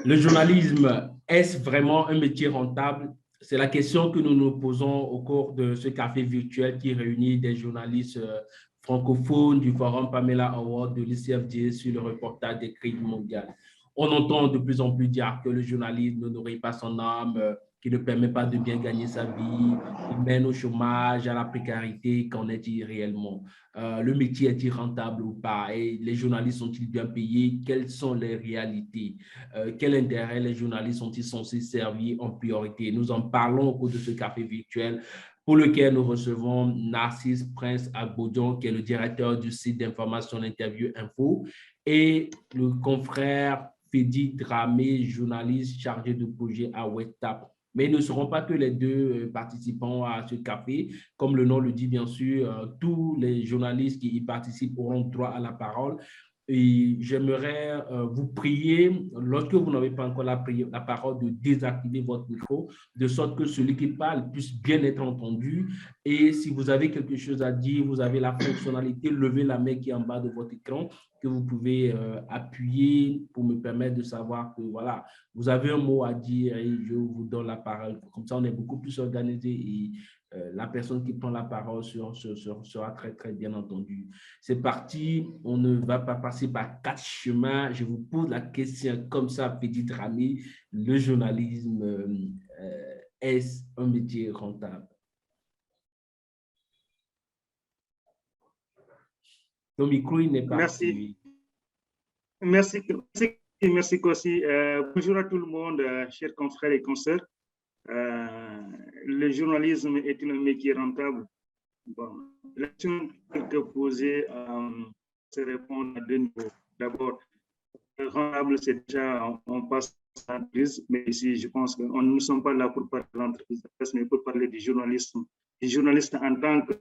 Le journalisme, est-ce vraiment un métier rentable? C'est la question que nous nous posons au cours de ce café virtuel qui réunit des journalistes francophones du Forum Pamela Award de l'ICFJ sur le reportage des crises mondiales. On entend de plus en plus dire que le journalisme ne nourrit pas son âme, qui ne permet pas de bien gagner sa vie, qui mène au chômage, à la précarité. Qu'en est-il réellement? Le métier est-il rentable ou pas? Et les journalistes sont-ils bien payés? Quelles sont les réalités? Quel intérêt les journalistes sont-ils censés servir en priorité? Nous en parlons au cours de ce café virtuel pour lequel nous recevons Narcisse Prince Agbodion, qui est le directeur du site d'information Interview Info, et le confrère Fedi Dramé, journaliste chargé de projet à WebTap. Mais ils ne seront pas que les deux participants à ce café. Comme le nom le dit, bien sûr, tous les journalistes qui y participent auront droit à la parole. Et j'aimerais vous prier, lorsque vous n'avez pas encore la parole, de désactiver votre micro, de sorte que celui qui parle puisse bien être entendu. Et si vous avez quelque chose à dire, vous avez la fonctionnalité, levez la main qui est en bas de votre écran, que vous pouvez appuyer pour me permettre de savoir que voilà, vous avez un mot à dire et je vous donne la parole. Comme ça, on est beaucoup plus organisé et la personne qui prend la parole sera très, très bien entendue. C'est parti, on ne va pas passer par 4 chemins. Je vous pose la question comme ça, petite Rami, le journalisme, est-ce un métier rentable? Ton micro, il n'est pas Merci. activé. Merci Kossi. Bonjour à tout le monde, chers confrères et consoeurs. Le journalisme est un métier rentable. Bon, la question que posée se répond à deux niveaux. D'abord, rentable, c'est déjà, on passe à l'entreprise, mais ici, je pense que nous ne sommes pas là pour parler de l'entreprise, mais pour parler du journalisme. Du journaliste en tant que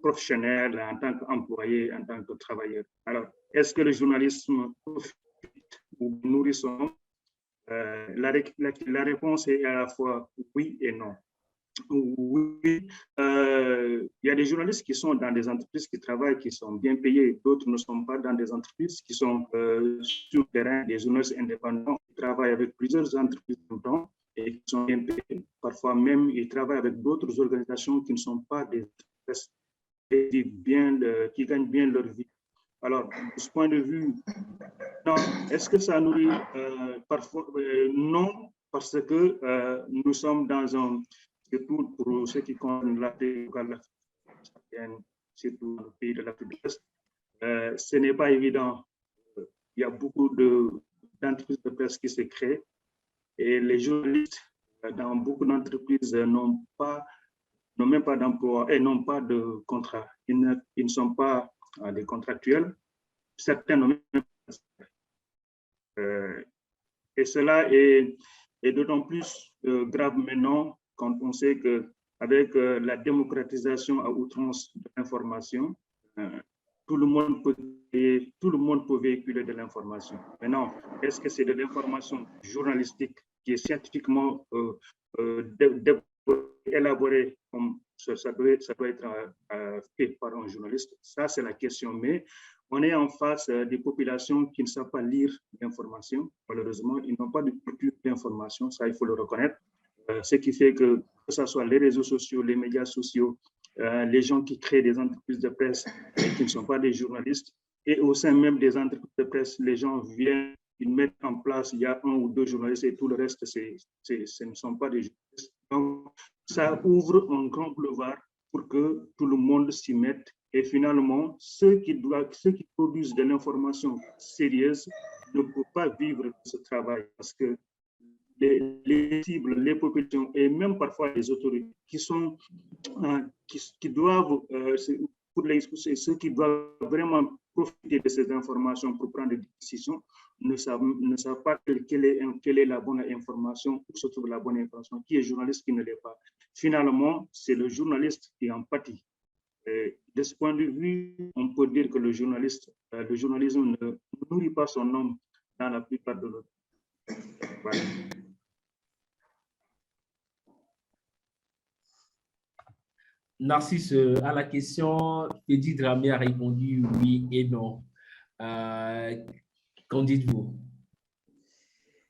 professionnel, en tant qu'employé, en tant que travailleur. Alors, est-ce que le journalisme profite ou nourrit son homme? La réponse est à la fois oui et non. Oui, il y a des journalistes qui sont dans des entreprises qui travaillent, qui sont bien payés. D'autres ne sont pas dans des entreprises qui sont sur le terrain, des journalistes indépendants qui travaillent avec plusieurs entreprises en même temps et qui sont bien payés. Parfois même, ils travaillent avec d'autres organisations qui ne sont pas des entreprises qui gagnent bien leur vie. Alors, de ce point de vue, non, est-ce que ça nourrit parfois non, parce que nous sommes dans un, surtout pour ceux qui concernent l'Afrique, surtout dans le pays de l'Afrique de l'Est, ce n'est pas évident. Il y a beaucoup d'entreprises de presse qui se créent et les journalistes dans beaucoup d'entreprises n'ont même pas d'emploi et n'ont pas de contrat. Ils ne sont pas des contractuels. Certains n'ont même pas. Et cela est d'autant plus grave maintenant quand on sait qu'avec la démocratisation à outrance de l'information, tout le monde peut véhiculer de l'information. Maintenant, est-ce que c'est de l'information journalistique qui est scientifiquement élaborée comme ça doit être fait par un journaliste? Ça, c'est la question. Mais on est en face des populations qui ne savent pas lire l'information. Malheureusement, ils n'ont pas de culture d'information, ça, il faut le reconnaître. Ce qui fait que ce soit les réseaux sociaux, les médias sociaux, les gens qui créent des entreprises de presse et qui ne sont pas des journalistes, et au sein même des entreprises de presse, les gens viennent, ils mettent en place, il y a 1 ou 2 journalistes et tout le reste, ce ne sont pas des journalistes. Donc, ça ouvre un grand boulevard pour que tout le monde s'y mette. Et finalement, ceux qui produisent de l'information sérieuse ne peuvent pas vivre de ce travail parce que les cibles, les populations et même parfois les autorités qui doivent, ceux qui doivent vraiment profiter de ces informations pour prendre des décisions, ne savent pas quelle est la bonne information, où se trouve la bonne information, qui est journaliste, qui ne l'est pas. Finalement, c'est le journaliste qui en pâtit. Et de ce point de vue, on peut dire que le journalisme ne nourrit pas son homme dans la plupart de l'autre. Voilà. Narcisse, à la question, Fedi Dramé a répondu oui et non. Qu'en dites-vous?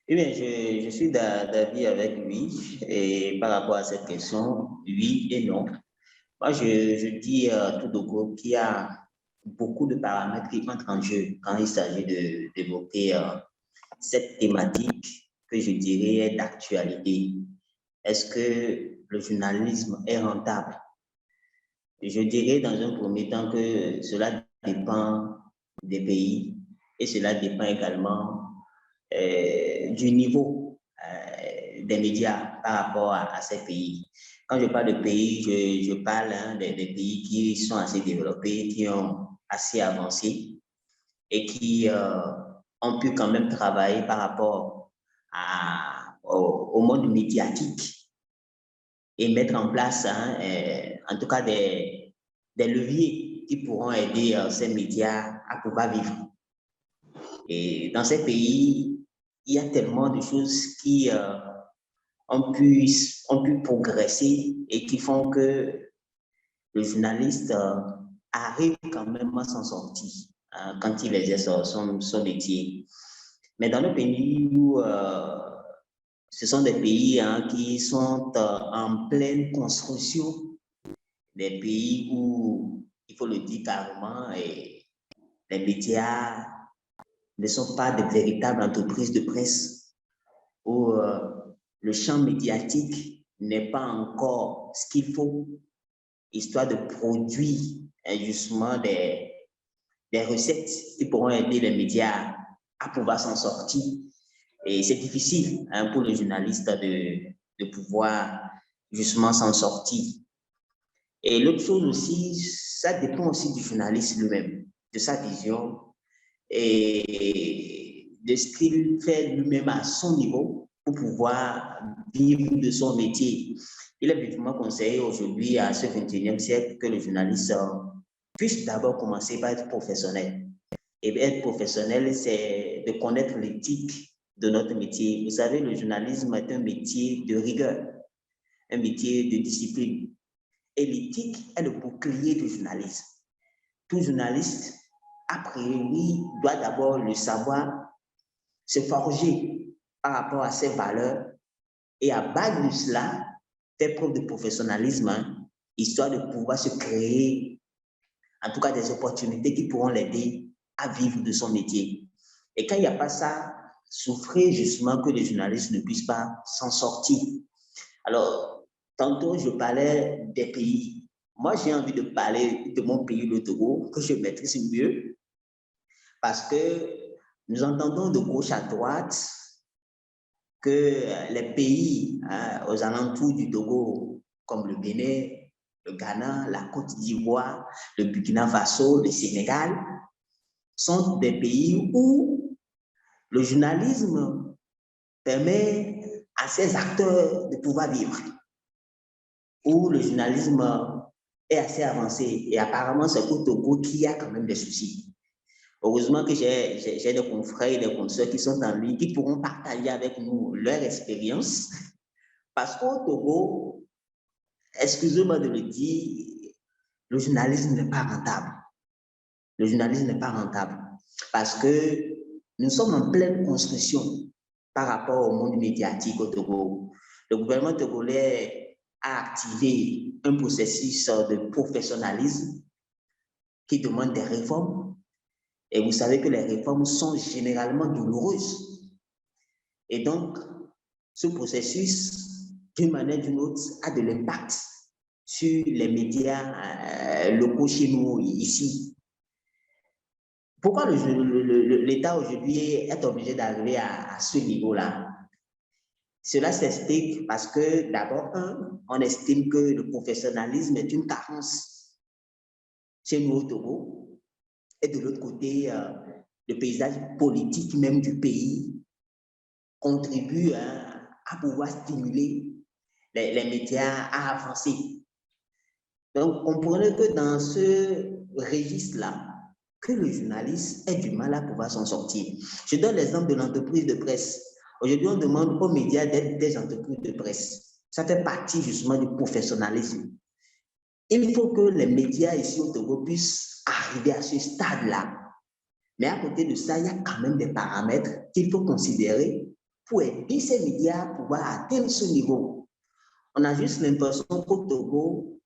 Eh bien, je suis d'avis avec lui et par rapport à cette question, oui et non. Moi, je dis tout de go qu'il y a beaucoup de paramètres qui entrent en jeu quand il s'agit d'évoquer cette thématique que je dirais est d'actualité. Est-ce que le journalisme est rentable? Je dirais dans un premier temps que cela dépend des pays et cela dépend également du niveau des médias par rapport à ces pays. Quand je parle de pays, je parle des pays qui sont assez développés, qui ont assez avancé et qui ont pu quand même travailler par rapport au monde médiatique et mettre en place, en tout cas, des leviers qui pourront aider ces médias à pouvoir vivre. Et dans ces pays, il y a tellement de choses qui ont pu progresser et qui font que le journaliste arrive quand même à s'en sortir quand il exerce son métier. Mais dans le pays où ce sont des pays qui sont en pleine construction, des pays où, il faut le dire carrément, et les médias ne sont pas de véritables entreprises de presse, où le champ médiatique n'est pas encore ce qu'il faut, histoire de produire justement des recettes qui pourront aider les médias à pouvoir s'en sortir. Et c'est difficile pour le journaliste de pouvoir justement s'en sortir. Et l'autre chose aussi, ça dépend aussi du journaliste lui-même, de sa vision et de ce qu'il fait lui-même à son niveau pour pouvoir vivre de son métier. Il est vivement conseillé aujourd'hui, à ce 21e siècle, que le journaliste puisse d'abord commencer par être professionnel. Et être professionnel, c'est de connaître l'éthique de notre métier. Vous savez, le journalisme est un métier de rigueur, un métier de discipline. Et l'éthique est le bouclier du journalisme. Tout journaliste, a priori, doit d'abord le savoir, se forger par rapport à ses valeurs et à base de cela, faire preuve de professionnalisme, histoire de pouvoir se créer, en tout cas, des opportunités qui pourront l'aider à vivre de son métier. Et quand il n'y a pas ça, souffrir justement que les journalistes ne puissent pas s'en sortir. Alors, tantôt, je parlais des pays. Moi, j'ai envie de parler de mon pays, le Togo, que je maîtrise mieux, parce que nous entendons de gauche à droite que les pays aux alentours du Togo, comme le Bénin, le Ghana, la Côte d'Ivoire, le Burkina Faso, le Sénégal, sont des pays où le journalisme permet à ces acteurs de pouvoir vivre, où le journalisme est assez avancé. Et apparemment, c'est au Togo qu'il y a quand même des soucis. Heureusement que j'ai des confrères et des consoeurs qui sont en ligne, qui pourront partager avec nous leur expérience. Parce qu'au Togo, excusez-moi de le dire, le journalisme n'est pas rentable. Le journalisme n'est pas rentable. Parce que nous sommes en pleine construction par rapport au monde médiatique au Togo. Le gouvernement togolais a activé un processus de professionnalisme qui demande des réformes. Et vous savez que les réformes sont généralement douloureuses. Et donc, ce processus, d'une manière ou d'une autre, a de l'impact sur les médias locaux chez nous, ici. Pourquoi l'État aujourd'hui est obligé d'arriver à ce niveau-là? Cela s'explique parce que, d'abord, on estime que le professionnalisme est une carence chez nous au Togo. Et de l'autre côté, le paysage politique même du pays contribue à pouvoir stimuler les médias à avancer. Donc, comprenez que dans ce registre-là, que le journaliste ait du mal à pouvoir s'en sortir. Je donne l'exemple de l'entreprise de presse. Aujourd'hui, on demande aux médias d'être des entreprises de presse. Ça fait partie justement du professionnalisme. Il faut que les médias ici au Togo puissent arriver à ce stade-là. Mais à côté de ça, il y a quand même des paramètres qu'il faut considérer pour aider ces médias à pouvoir atteindre ce niveau. On a juste l'impression qu'au Togo,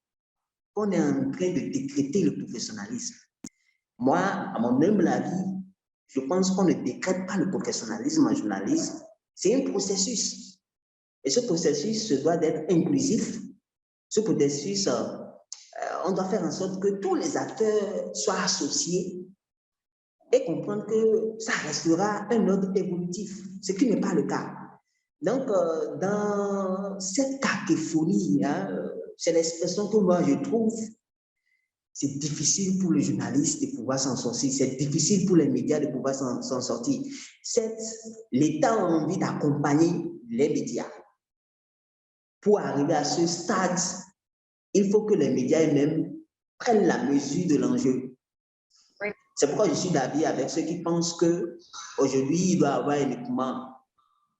on est en train de décréter le professionnalisme. Moi, à mon humble avis, je pense qu'on ne décrète pas le professionnalisme en journalisme. C'est un processus. Et ce processus se doit d'être inclusif. Ce processus, on doit faire en sorte que tous les acteurs soient associés et comprendre que ça restera un ordre évolutif, ce qui n'est pas le cas. Donc, dans cette cacophonie, c'est l'expression que moi je trouve, c'est difficile pour le journaliste de pouvoir s'en sortir, c'est difficile pour les médias de pouvoir s'en sortir. L'État a envie d'accompagner les médias. Pour arriver à ce stade, il faut que les médias eux-mêmes prennent la mesure de l'enjeu. C'est pourquoi je suis d'avis avec ceux qui pensent qu'aujourd'hui, il doit y avoir uniquement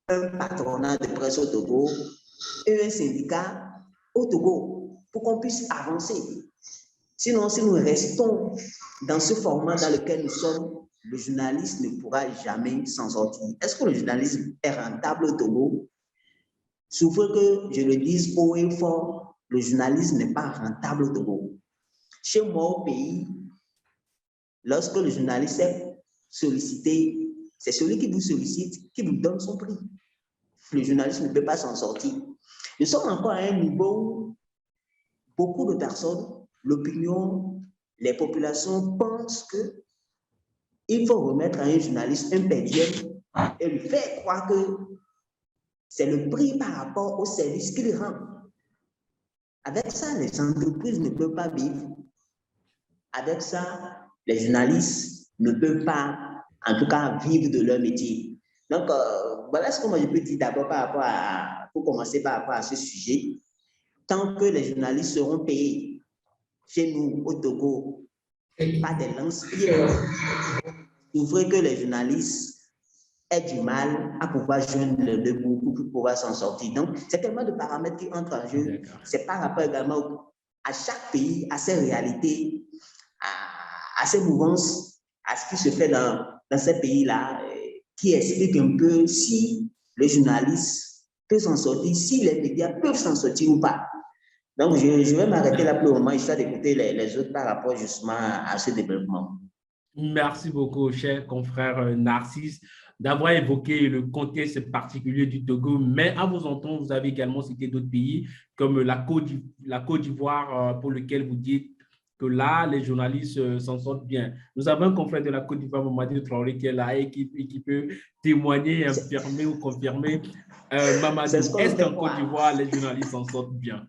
un patronat de presse au Togo et un syndicat au Togo pour qu'on puisse avancer. Sinon, si nous restons dans ce format dans lequel nous sommes, le journaliste ne pourra jamais s'en sortir. Est-ce que le journalisme est rentable au Togo? Sauf que je le dise haut et fort, le journalisme n'est pas rentable au Togo. Chez moi au pays, lorsque le journaliste est sollicité, c'est celui qui vous sollicite qui vous donne son prix. Le journaliste ne peut pas s'en sortir. Nous sommes encore à un niveau où beaucoup de personnes, l'opinion, les populations pensent qu'il faut remettre à un journaliste un pédième et lui faire croire que c'est le prix par rapport au service qu'il rend. Avec ça, les entreprises ne peuvent pas vivre. Avec ça, les journalistes ne peuvent pas, en tout cas, vivre de leur métier. Donc, voilà ce que moi je peux dire d'abord pour commencer par rapport à ce sujet. Tant que les journalistes seront payés chez nous, au Togo, par des lance-pierres, il faudrait que les journalistes aient du mal à pouvoir joindre le deux bouts pour pouvoir s'en sortir. Donc, c'est tellement de paramètres qui entrent en jeu. C'est par rapport également à chaque pays, à ses réalités, à ses mouvances, à ce qui se fait dans ces pays-là, qui explique un peu si le journaliste peut s'en sortir, si les médias peuvent s'en sortir ou pas. Donc, je vais m'arrêter là pour le moment, histoire d'écouter les autres par rapport justement à ce développement. Merci beaucoup, cher confrère Narcisse, d'avoir évoqué le contexte particulier du Togo, mais à vous entendre, vous avez également cité d'autres pays comme la Côte d'Ivoire, pour lequel vous dites que là, les journalistes s'en sortent bien. Nous avons un confrère de la Côte d'Ivoire, Mamadou Traoré, qui est là et qui peut témoigner, affirmer ou confirmer. Mamadou, est-ce qu'en Côte d'Ivoire, les journalistes s'en sortent bien?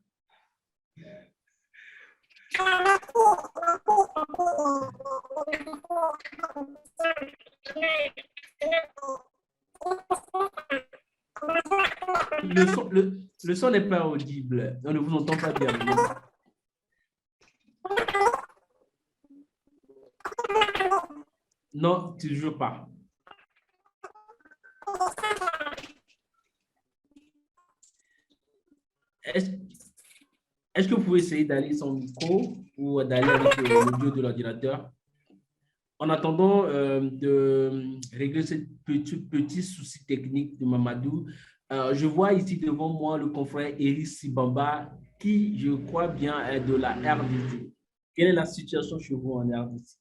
Le son n'est pas audible. On ne vous entend pas bien. Non, toujours pas. Est-ce que vous pouvez essayer d'aller sans micro ou d'aller avec l'audio de l'ordinateur? En attendant de régler ce petit souci technique de Mamadou, je vois ici devant moi le confrère Eric Sibamba, qui, je crois bien, est de la RDC. Quelle est la situation chez vous en RDC?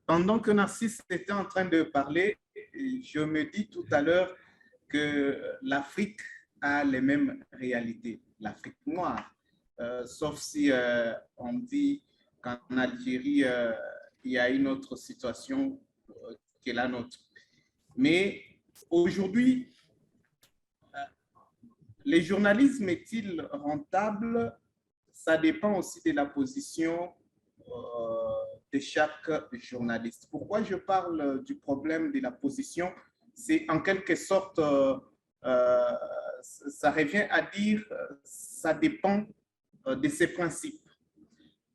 Pendant que Narcisse était en train de parler, je me dis tout à l'heure que l'Afrique a les mêmes réalités, l'Afrique noire. Sauf si on dit qu'en Algérie, il y a une autre situation qui est la nôtre. Mais aujourd'hui, le journalisme est-il rentable? Ça dépend aussi de la position de chaque journaliste. Pourquoi je parle du problème de la position? C'est en quelque sorte, ça revient à dire, ça dépend de ses principes.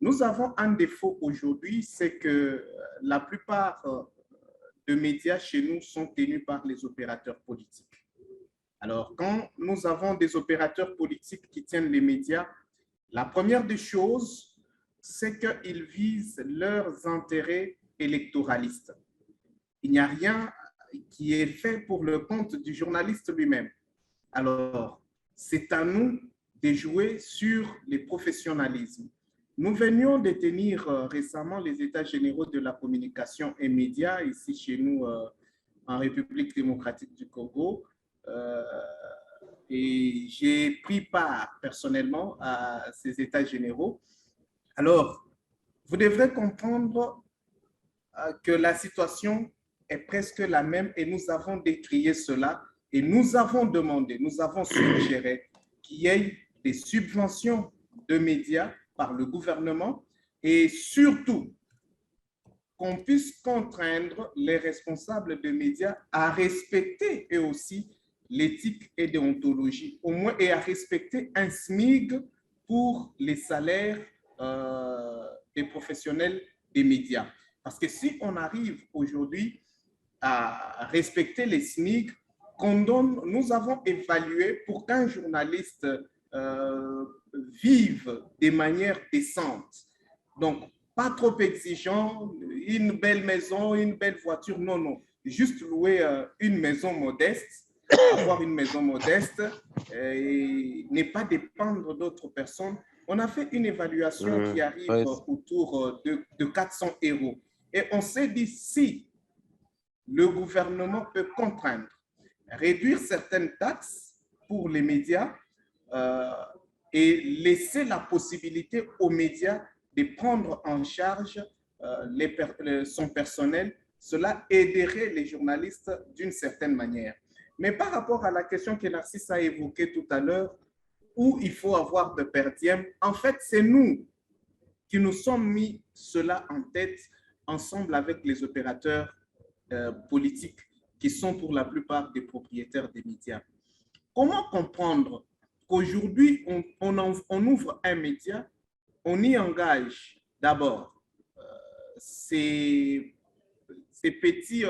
Nous avons un défaut aujourd'hui, c'est que la plupart des médias chez nous sont tenus par les opérateurs politiques. Alors, quand nous avons des opérateurs politiques qui tiennent les médias, la première des choses, c'est qu'ils visent leurs intérêts électoraliste. Il n'y a rien qui est fait pour le compte du journaliste lui-même. Alors, c'est à nous de jouer sur les professionnalismes. Nous venions de tenir récemment les États généraux de la communication et médias ici chez nous en République démocratique du Congo. Et j'ai pris part personnellement à ces États généraux. Alors, vous devrez comprendre que la situation est presque la même et nous avons décrié cela et nous avons demandé, nous avons suggéré qu'il y ait des subventions de médias par le gouvernement et surtout qu'on puisse contraindre les responsables de médias à respecter eux aussi l'éthique et déontologie, au moins, et à respecter un SMIG pour les salaires des professionnels des médias. Parce que si on arrive aujourd'hui à respecter les SMIC, nous avons évalué pour qu'un journaliste vive de manière décente. Donc, pas trop exigeant, une belle maison, une belle voiture, non, non. Juste louer une maison modeste, avoir une maison modeste et ne pas dépendre d'autres personnes. On a fait une évaluation qui arrive autour de 400 €. Et on s'est dit, si le gouvernement peut contraindre, réduire certaines taxes pour les médias et laisser la possibilité aux médias de prendre en charge son personnel, cela aiderait les journalistes d'une certaine manière. Mais par rapport à la question que Narcisse a évoquée tout à l'heure, où il faut avoir de per diem, en fait, c'est nous qui nous sommes mis cela en tête ensemble avec les opérateurs politiques qui sont pour la plupart des propriétaires des médias. Comment comprendre qu'aujourd'hui, on ouvre un média, on y engage d'abord ces petits,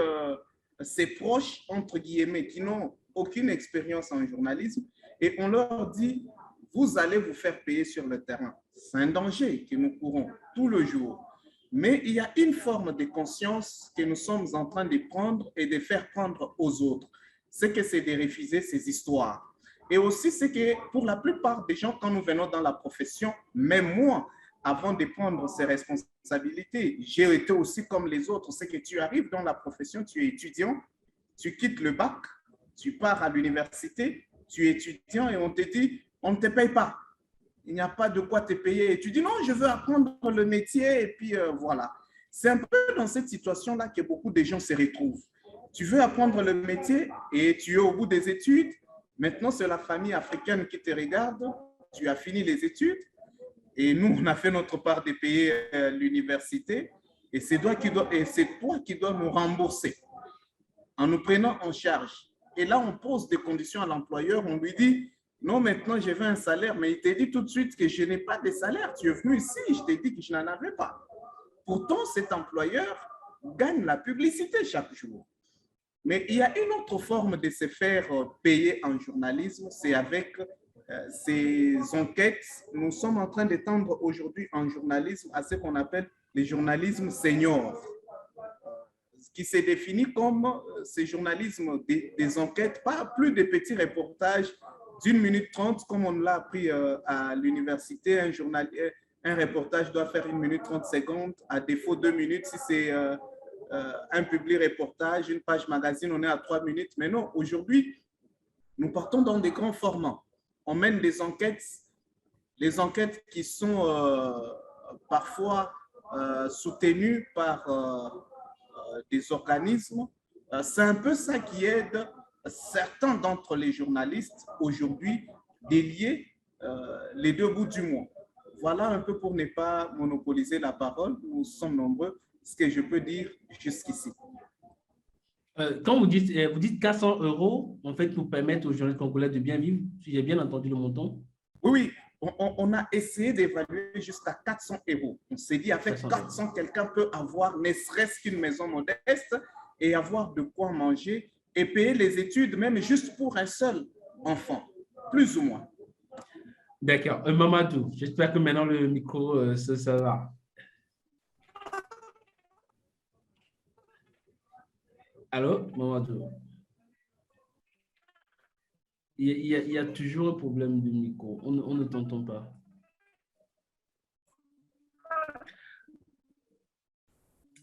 ces proches, entre guillemets, qui n'ont aucune expérience en journalisme, et on leur dit, vous allez vous faire payer sur le terrain. C'est un danger que nous courons tout le jour. Mais il y a une forme de conscience que nous sommes en train de prendre et de faire prendre aux autres. C'est que c'est de refuser ces histoires. Et aussi, c'est que pour la plupart des gens, quand nous venons dans la profession, même moi, avant de prendre ces responsabilités, j'ai été aussi comme les autres. C'est que tu arrives dans la profession, tu es étudiant, tu quittes le bac, tu pars à l'université, tu es étudiant et on te dit, on ne te paye pas. Il n'y a pas de quoi te payer. Et tu dis, non, je veux apprendre le métier et puis voilà. C'est un peu dans cette situation-là que beaucoup de gens se retrouvent. Tu veux apprendre le métier et tu es au bout des études. Maintenant, c'est la famille africaine qui te regarde. Tu as fini les études et nous, on a fait notre part de payer l'université et c'est toi qui dois nous rembourser en nous prenant en charge. Et là, on pose des conditions à l'employeur. On lui dit, non, maintenant, je veux un salaire, mais il te dit tout de suite que je n'ai pas de salaire. Tu es venu ici, je t'ai dit que je n'en avais pas. Pourtant, cet employeur gagne la publicité chaque jour. Mais il y a une autre forme de se faire payer en journalisme, c'est avec ces enquêtes. Nous sommes en train d'étendre aujourd'hui en journalisme à ce qu'on appelle le journalisme senior, qui se définit comme ce journalisme des enquêtes, pas plus de petits reportages d'1 minute 30, comme on l'a appris à l'université. Un reportage doit faire 1 minute 30 secondes, à défaut 2 minutes. Si c'est un public reportage, une page magazine, on est à 3 minutes. Mais non, aujourd'hui, nous partons dans des grands formats. On mène des enquêtes, les enquêtes qui sont parfois soutenues par des organismes. C'est un peu ça qui aide certains d'entre les journalistes aujourd'hui délier les deux bouts du mot. Voilà un peu pour ne pas monopoliser la parole. Nous sommes nombreux. Ce que je peux dire jusqu'ici. Quand vous dites 400 €, en fait, pour permettre aux journalistes congolais de bien vivre, si j'ai bien entendu le montant? Oui, on a essayé d'évaluer jusqu'à 400 €. On s'est dit, avec 400, quelqu'un peut avoir ne serait-ce qu'une maison modeste et avoir de quoi manger et payer les études, même juste pour un seul enfant, plus ou moins. D'accord. Mamadou, j'espère que maintenant le micro se sera. Allô, Mamadou? Il y a toujours un problème de micro. On ne t'entend pas.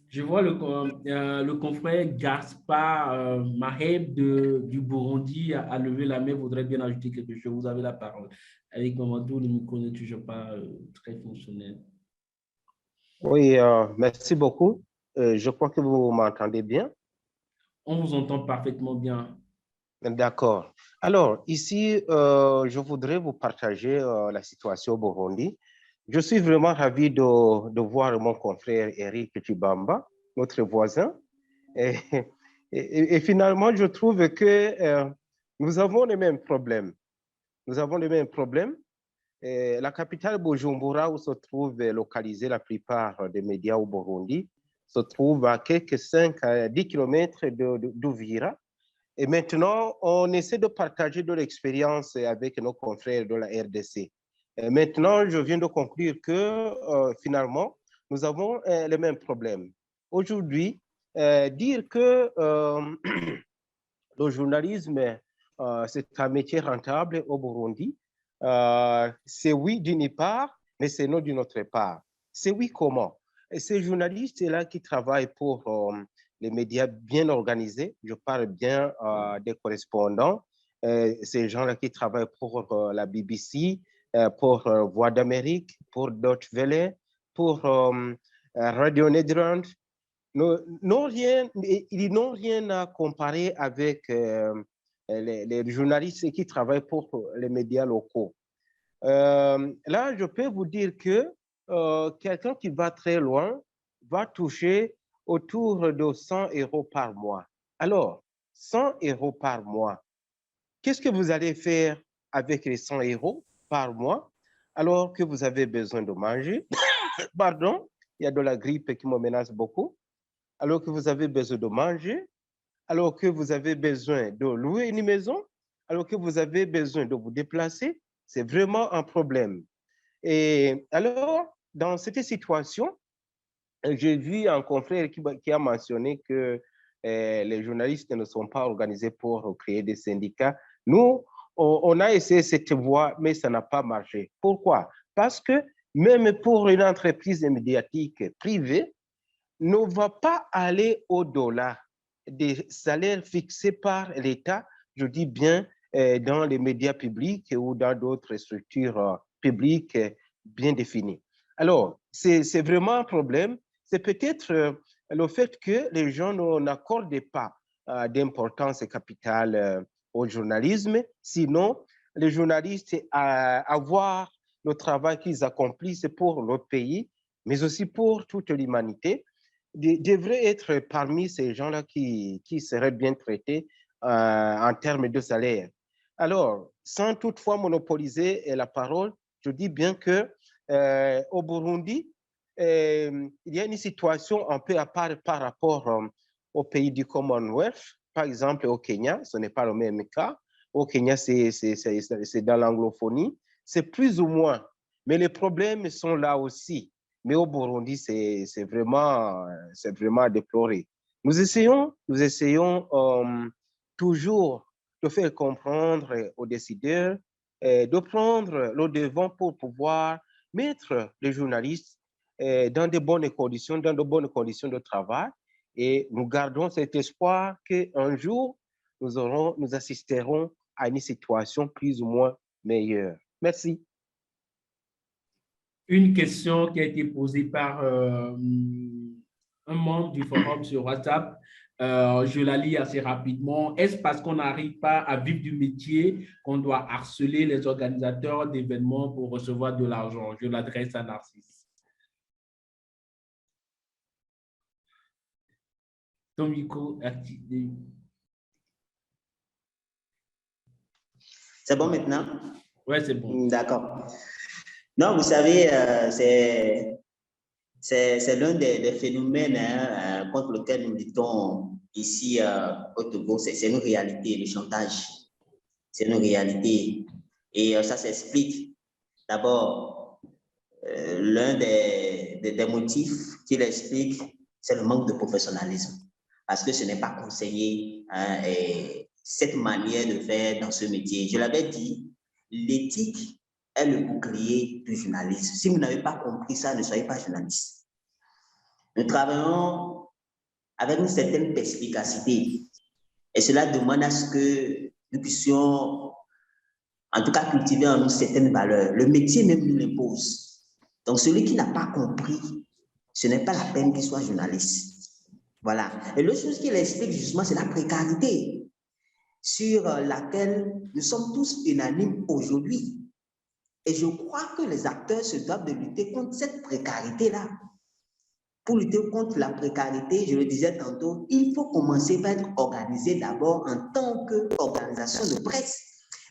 Je vois le confrère Gaspard Maheb du Burundi a levé la main, voudrait bien ajouter quelque chose. Vous avez la parole. Avec Mamadou, le micro n'est toujours pas très fonctionnel. Oui, merci beaucoup. Je crois que vous m'entendez bien. On vous entend parfaitement bien. D'accord. Alors, ici, je voudrais vous partager la situation au Burundi. Je suis vraiment ravi de voir mon confrère Eric Tubamba, notre voisin. Et, et finalement, je trouve que nous avons les mêmes problèmes. Nous avons les mêmes problèmes. La capitale Bujumbura, où se trouvent localisés la plupart des médias au Burundi, se trouve à quelques 5 à 10 km d'Uvira. Et maintenant, on essaie de partager de l'expérience avec nos confrères de la RDC. Et maintenant, je viens de conclure que finalement, nous avons les mêmes problèmes. Aujourd'hui, dire que le journalisme, c'est un métier rentable au Burundi, c'est oui d'une part, mais c'est non d'une autre part. C'est oui comment? Et ces journalistes-là qui travaillent pour les médias bien organisés, je parle bien des correspondants, ces gens-là qui travaillent pour la BBC, pour Voix d'Amérique, pour Deutsche Welle, pour Radio Nederland, ils n'ont rien à comparer avec les journalistes qui travaillent pour les médias locaux. Là, je peux vous dire que quelqu'un qui va très loin va toucher autour de 100 € par mois. Alors, 100 € par mois, qu'est-ce que vous allez faire avec les 100 € par mois alors que vous avez besoin de manger? Pardon, il y a de la grippe qui me menace beaucoup. Alors que vous avez besoin de manger, alors que vous avez besoin de louer une maison, alors que vous avez besoin de vous déplacer, c'est vraiment un problème. Et alors, dans cette situation, j'ai vu un confrère qui a mentionné que les journalistes ne sont pas organisés pour créer des syndicats. Nous, on a essayé cette voie, mais ça n'a pas marché. Pourquoi? Parce que même pour une entreprise médiatique privée, ne va pas aller au-delà des salaires fixés par l'État, je dis bien dans les médias publics ou dans d'autres structures publiques bien définies. Alors, c'est vraiment un problème. C'est peut-être le fait que les gens n'accordent pas d'importance capitale au journalisme. Sinon, les journalistes, avoir le travail qu'ils accomplissent pour le pays, mais aussi pour toute l'humanité, devrait être parmi ces gens-là qui seraient bien traités en termes de salaire. Alors, sans toutefois monopoliser la parole, je dis bien que au Burundi, il y a une situation un peu à part par rapport aux pays du Commonwealth. Par exemple, au Kenya, ce n'est pas le même cas. Au Kenya, c'est dans l'anglophonie. C'est plus ou moins. Mais les problèmes sont là aussi. Mais au Burundi, c'est vraiment à déplorer. Nous essayons toujours de faire comprendre aux décideurs, de prendre le devant pour pouvoir mettre les journalistes dans de bonnes conditions de travail. Et nous gardons cet espoir qu'un jour, nous assisterons à une situation plus ou moins meilleure. Merci. Une question qui a été posée par un membre du forum sur WhatsApp. Je la lis assez rapidement. Est-ce parce qu'on n'arrive pas à vivre du métier qu'on doit harceler les organisateurs d'événements pour recevoir de l'argent? Je l'adresse à Narcisse. Ton micro activé. C'est bon maintenant? Oui, c'est bon. D'accord. Non, vous savez, c'est l'un des phénomènes contre lequel nous luttons ici au Togo. C'est une réalité, le chantage. C'est une réalité. Et ça s'explique. D'abord, l'un des motifs qui l'explique, c'est le manque de professionnalisme. parce que ce n'est pas conseillé cette manière de faire dans ce métier. Je l'avais dit, l'éthique est le bouclier du journalisme. Si vous n'avez pas compris ça, ne soyez pas journaliste. Nous travaillons avec une certaine perspicacité et cela demande à ce que nous puissions, en tout cas, cultiver en nous certaines valeurs. Le métier même nous l'impose. Donc, celui qui n'a pas compris, ce n'est pas la peine qu'il soit journaliste. Voilà. Et l'autre chose qu'il explique justement, c'est la précarité sur laquelle nous sommes tous unanimes aujourd'hui. Et je crois que les acteurs se doivent de lutter contre cette précarité-là. Pour lutter contre la précarité, je le disais tantôt, il faut commencer par être organisé d'abord en tant qu'organisation de presse.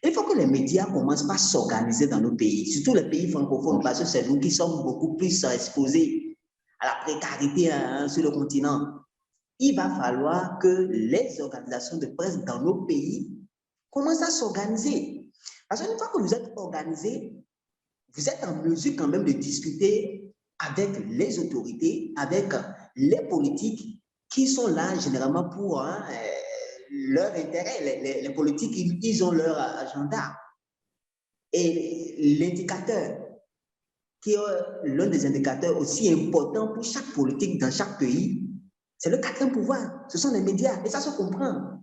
Il faut que les médias commencent par s'organiser dans nos pays, surtout les pays francophones, parce que c'est nous qui sommes beaucoup plus exposés à la précarité sur le continent. Il va falloir que les organisations de presse dans nos pays commencent à s'organiser. Parce qu'une fois que vous êtes organisés, vous êtes en mesure quand même de discuter avec les autorités, avec les politiques qui sont là généralement pour leur intérêt. Les politiques, ils ont leur agenda. Et l'indicateur, qui est l'un des indicateurs aussi importants pour chaque politique dans chaque pays, c'est le quatrième pouvoir. Ce sont les médias. Et ça se comprend.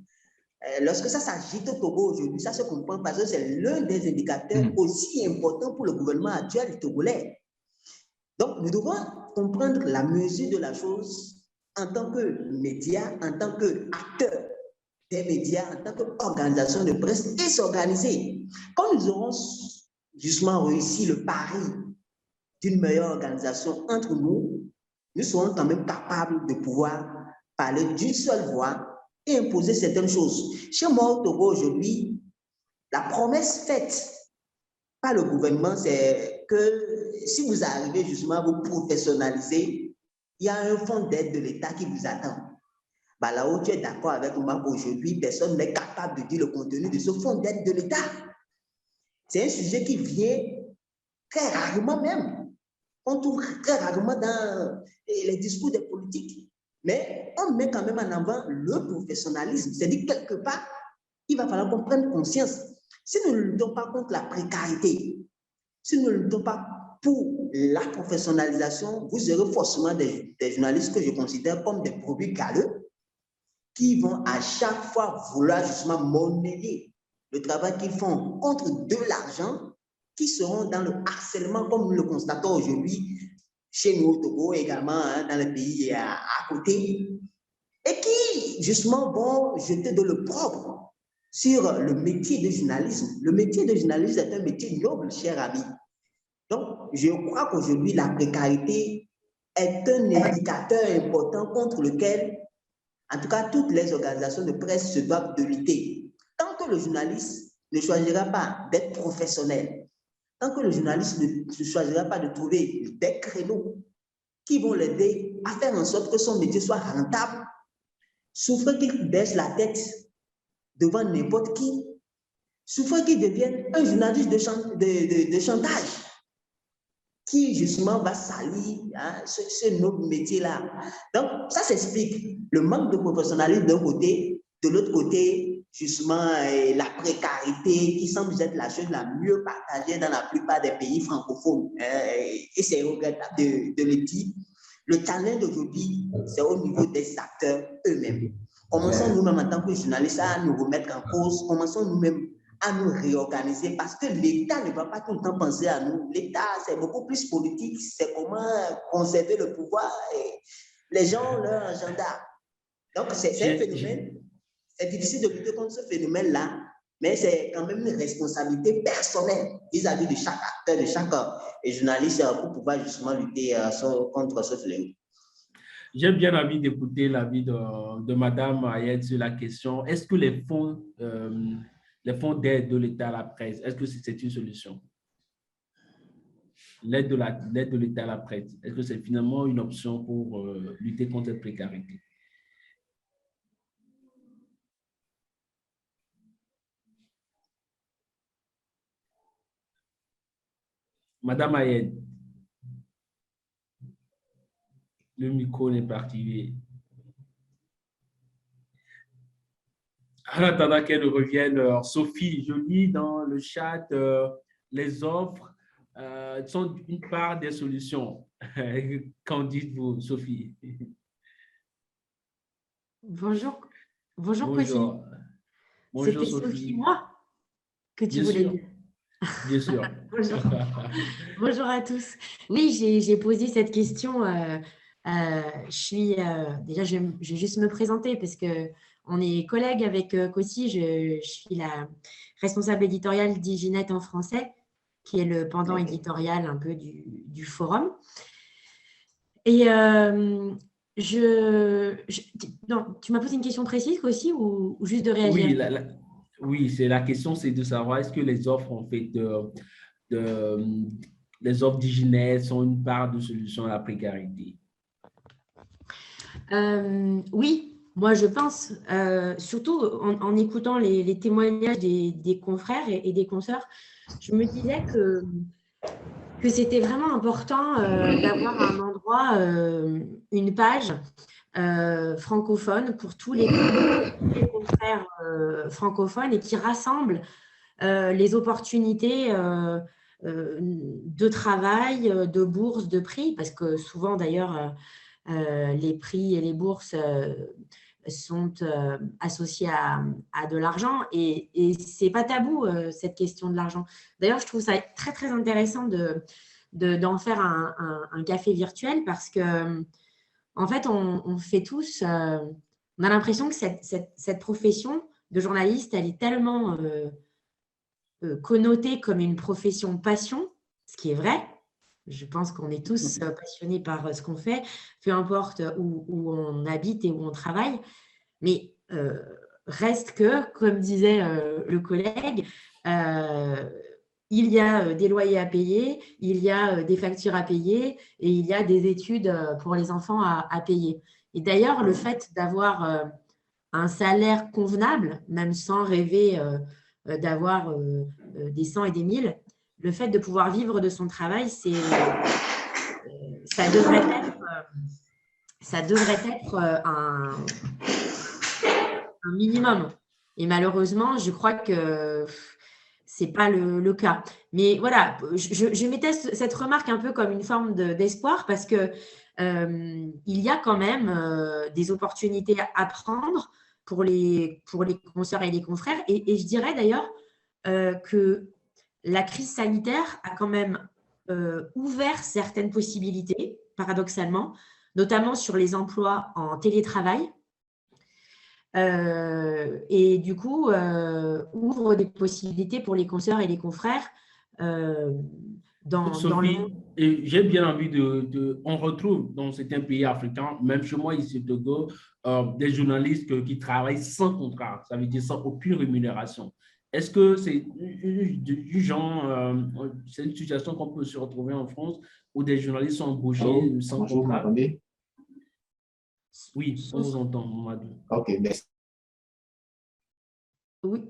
Lorsque ça s'agite au Togo aujourd'hui, ça se comprend parce que c'est l'un des indicateurs aussi importants pour le gouvernement actuel togolais. Donc, nous devons comprendre la mesure de la chose en tant que médias, en tant qu'acteurs des médias, en tant qu'organisation de presse et s'organiser. Quand nous aurons justement réussi le pari d'une meilleure organisation entre nous, nous serons quand même capables de pouvoir parler d'une seule voix et imposer certaines choses. Chez moi au Togo aujourd'hui, la promesse faite par le gouvernement, c'est que si vous arrivez justement à vous professionnaliser, il y a un fonds d'aide de l'État qui vous attend. Bah, là où tu es d'accord avec moi qu'aujourd'hui, personne n'est capable de dire le contenu de ce fonds d'aide de l'État. C'est un sujet qui vient très rarement même. On trouve très rarement dans les discours des politiques. Mais on met quand même en avant le professionnalisme. C'est-à-dire quelque part, il va falloir qu'on prenne conscience. Si nous ne luttons pas contre la précarité, si nous ne luttons pas pour la professionnalisation, vous aurez forcément des journalistes que je considère comme des produits galeux qui vont à chaque fois vouloir justement monnayer le travail qu'ils font contre de l'argent, qui seront dans le harcèlement comme nous le constatons aujourd'hui chez nous au Togo, également dans les pays à côté, et qui justement vont jeter de l'opprobre sur le métier de journalisme. Le métier de journaliste est un métier noble, cher ami. Donc, je crois qu'aujourd'hui, la précarité est un indicateur important contre lequel, en tout cas, toutes les organisations de presse se doivent de lutter. Tant que le journaliste ne choisira pas d'être professionnel, tant que le journaliste ne choisira pas de trouver des créneaux qui vont l'aider à faire en sorte que son métier soit rentable, souffre qu'il baisse la tête devant n'importe qui, souffre qu'il devienne un journaliste de chantage qui justement va salir ce noble métier-là. Donc, ça s'explique. Le manque de professionnalisme d'un côté, de l'autre côté, justement, la précarité qui semble être la chose la mieux partagée dans la plupart des pays francophones. Et c'est regrettable de le dire. Le challenge d'aujourd'hui, c'est au niveau des acteurs eux-mêmes. Commençons nous-mêmes en tant que journalistes à nous remettre en cause. Commençons nous-mêmes à nous réorganiser parce que l'État ne va pas tout le temps penser à nous. L'État, c'est beaucoup plus politique, c'est comment conserver le pouvoir et les gens ont leur agenda. Donc, c'est un phénomène, c'est difficile de lutter contre ce phénomène-là, mais c'est quand même une responsabilité personnelle vis-à-vis de chaque acteur, de chaque journaliste pour pouvoir justement lutter contre ce fléau. J'ai bien envie d'écouter l'avis de Madame Ayed sur la question. Est-ce que les fonds d'aide de l'État à la presse, est-ce que c'est une solution? L'aide de l'État à la presse, est-ce que c'est finalement une option pour lutter contre cette précarité? Madame Ayed, le micro n'est pas activé. En attendant qu'elle revienne, Sophie, je lis dans le chat, les offres sont une part des solutions. Qu'en dites-vous, Sophie? Bonjour, bonjour Kwesi. Bonjour. Bonjour, C'était Sophie, Sophie. moi, que tu Bien voulais sûr, dire. bien sûr. Bonjour, bonjour à tous. Oui, j'ai posé cette question. Déjà, je vais juste me présenter parce que on est collègues avec Kwesi. Je suis la responsable éditoriale d'Iginet en français, qui est le pendant éditorial un peu du forum. Et non, tu m'as posé une question précise aussi ou juste de réagir? Oui, oui, c'est la question, c'est de savoir est-ce que les offres en fait de- les offres d'hygiène sont une part de solution à la précarité. Oui, moi je pense, surtout en écoutant les témoignages des confrères et des consoeurs, je me disais que c'était vraiment important d'avoir un endroit, une page francophone pour tous les confrères francophones et qui rassemble les opportunités de travail, de bourse, de prix, parce que souvent d'ailleurs, les prix et les bourses sont associés à de l'argent et ce n'est pas tabou, cette question de l'argent. D'ailleurs, je trouve ça très, très intéressant d'en faire un café virtuel parce que, en fait, on fait tous, on a l'impression que cette profession de journaliste, elle est tellement connotée comme une profession passion, ce qui est vrai. Je pense qu'on est tous passionnés par ce qu'on fait, peu importe où on habite et où on travaille. Mais reste que, comme disait le collègue, il y a des loyers à payer, il y a des factures à payer et il y a des études pour les enfants à payer. Et d'ailleurs, le fait d'avoir un salaire convenable, même sans rêver d'avoir des 100 et des 1000, le fait de pouvoir vivre de son travail, ça devrait être un minimum. Et malheureusement, je crois que ce n'est pas le cas. Mais voilà, je mettais cette remarque un peu comme une forme d'espoir parce que il y a quand même des opportunités à prendre pour les consoeurs et les confrères. Et je dirais d'ailleurs que la crise sanitaire a quand même ouvert certaines possibilités, paradoxalement, notamment sur les emplois en télétravail. Et du coup, ouvre des possibilités pour les consoeurs et les confrères dans le Sophie, monde. j'ai bien envie on retrouve dans certains pays africains, même chez moi ici au Togo, des journalistes qui travaillent sans contrat, ça veut dire sans aucune rémunération. Est-ce que c'est du genre, c'est une situation qu'on peut se retrouver en France où des journalistes sont embauchés sans Bonjour, vous contrat? m'entendez? Oui, on vous entend, Mamadou. Ok, merci. Oui.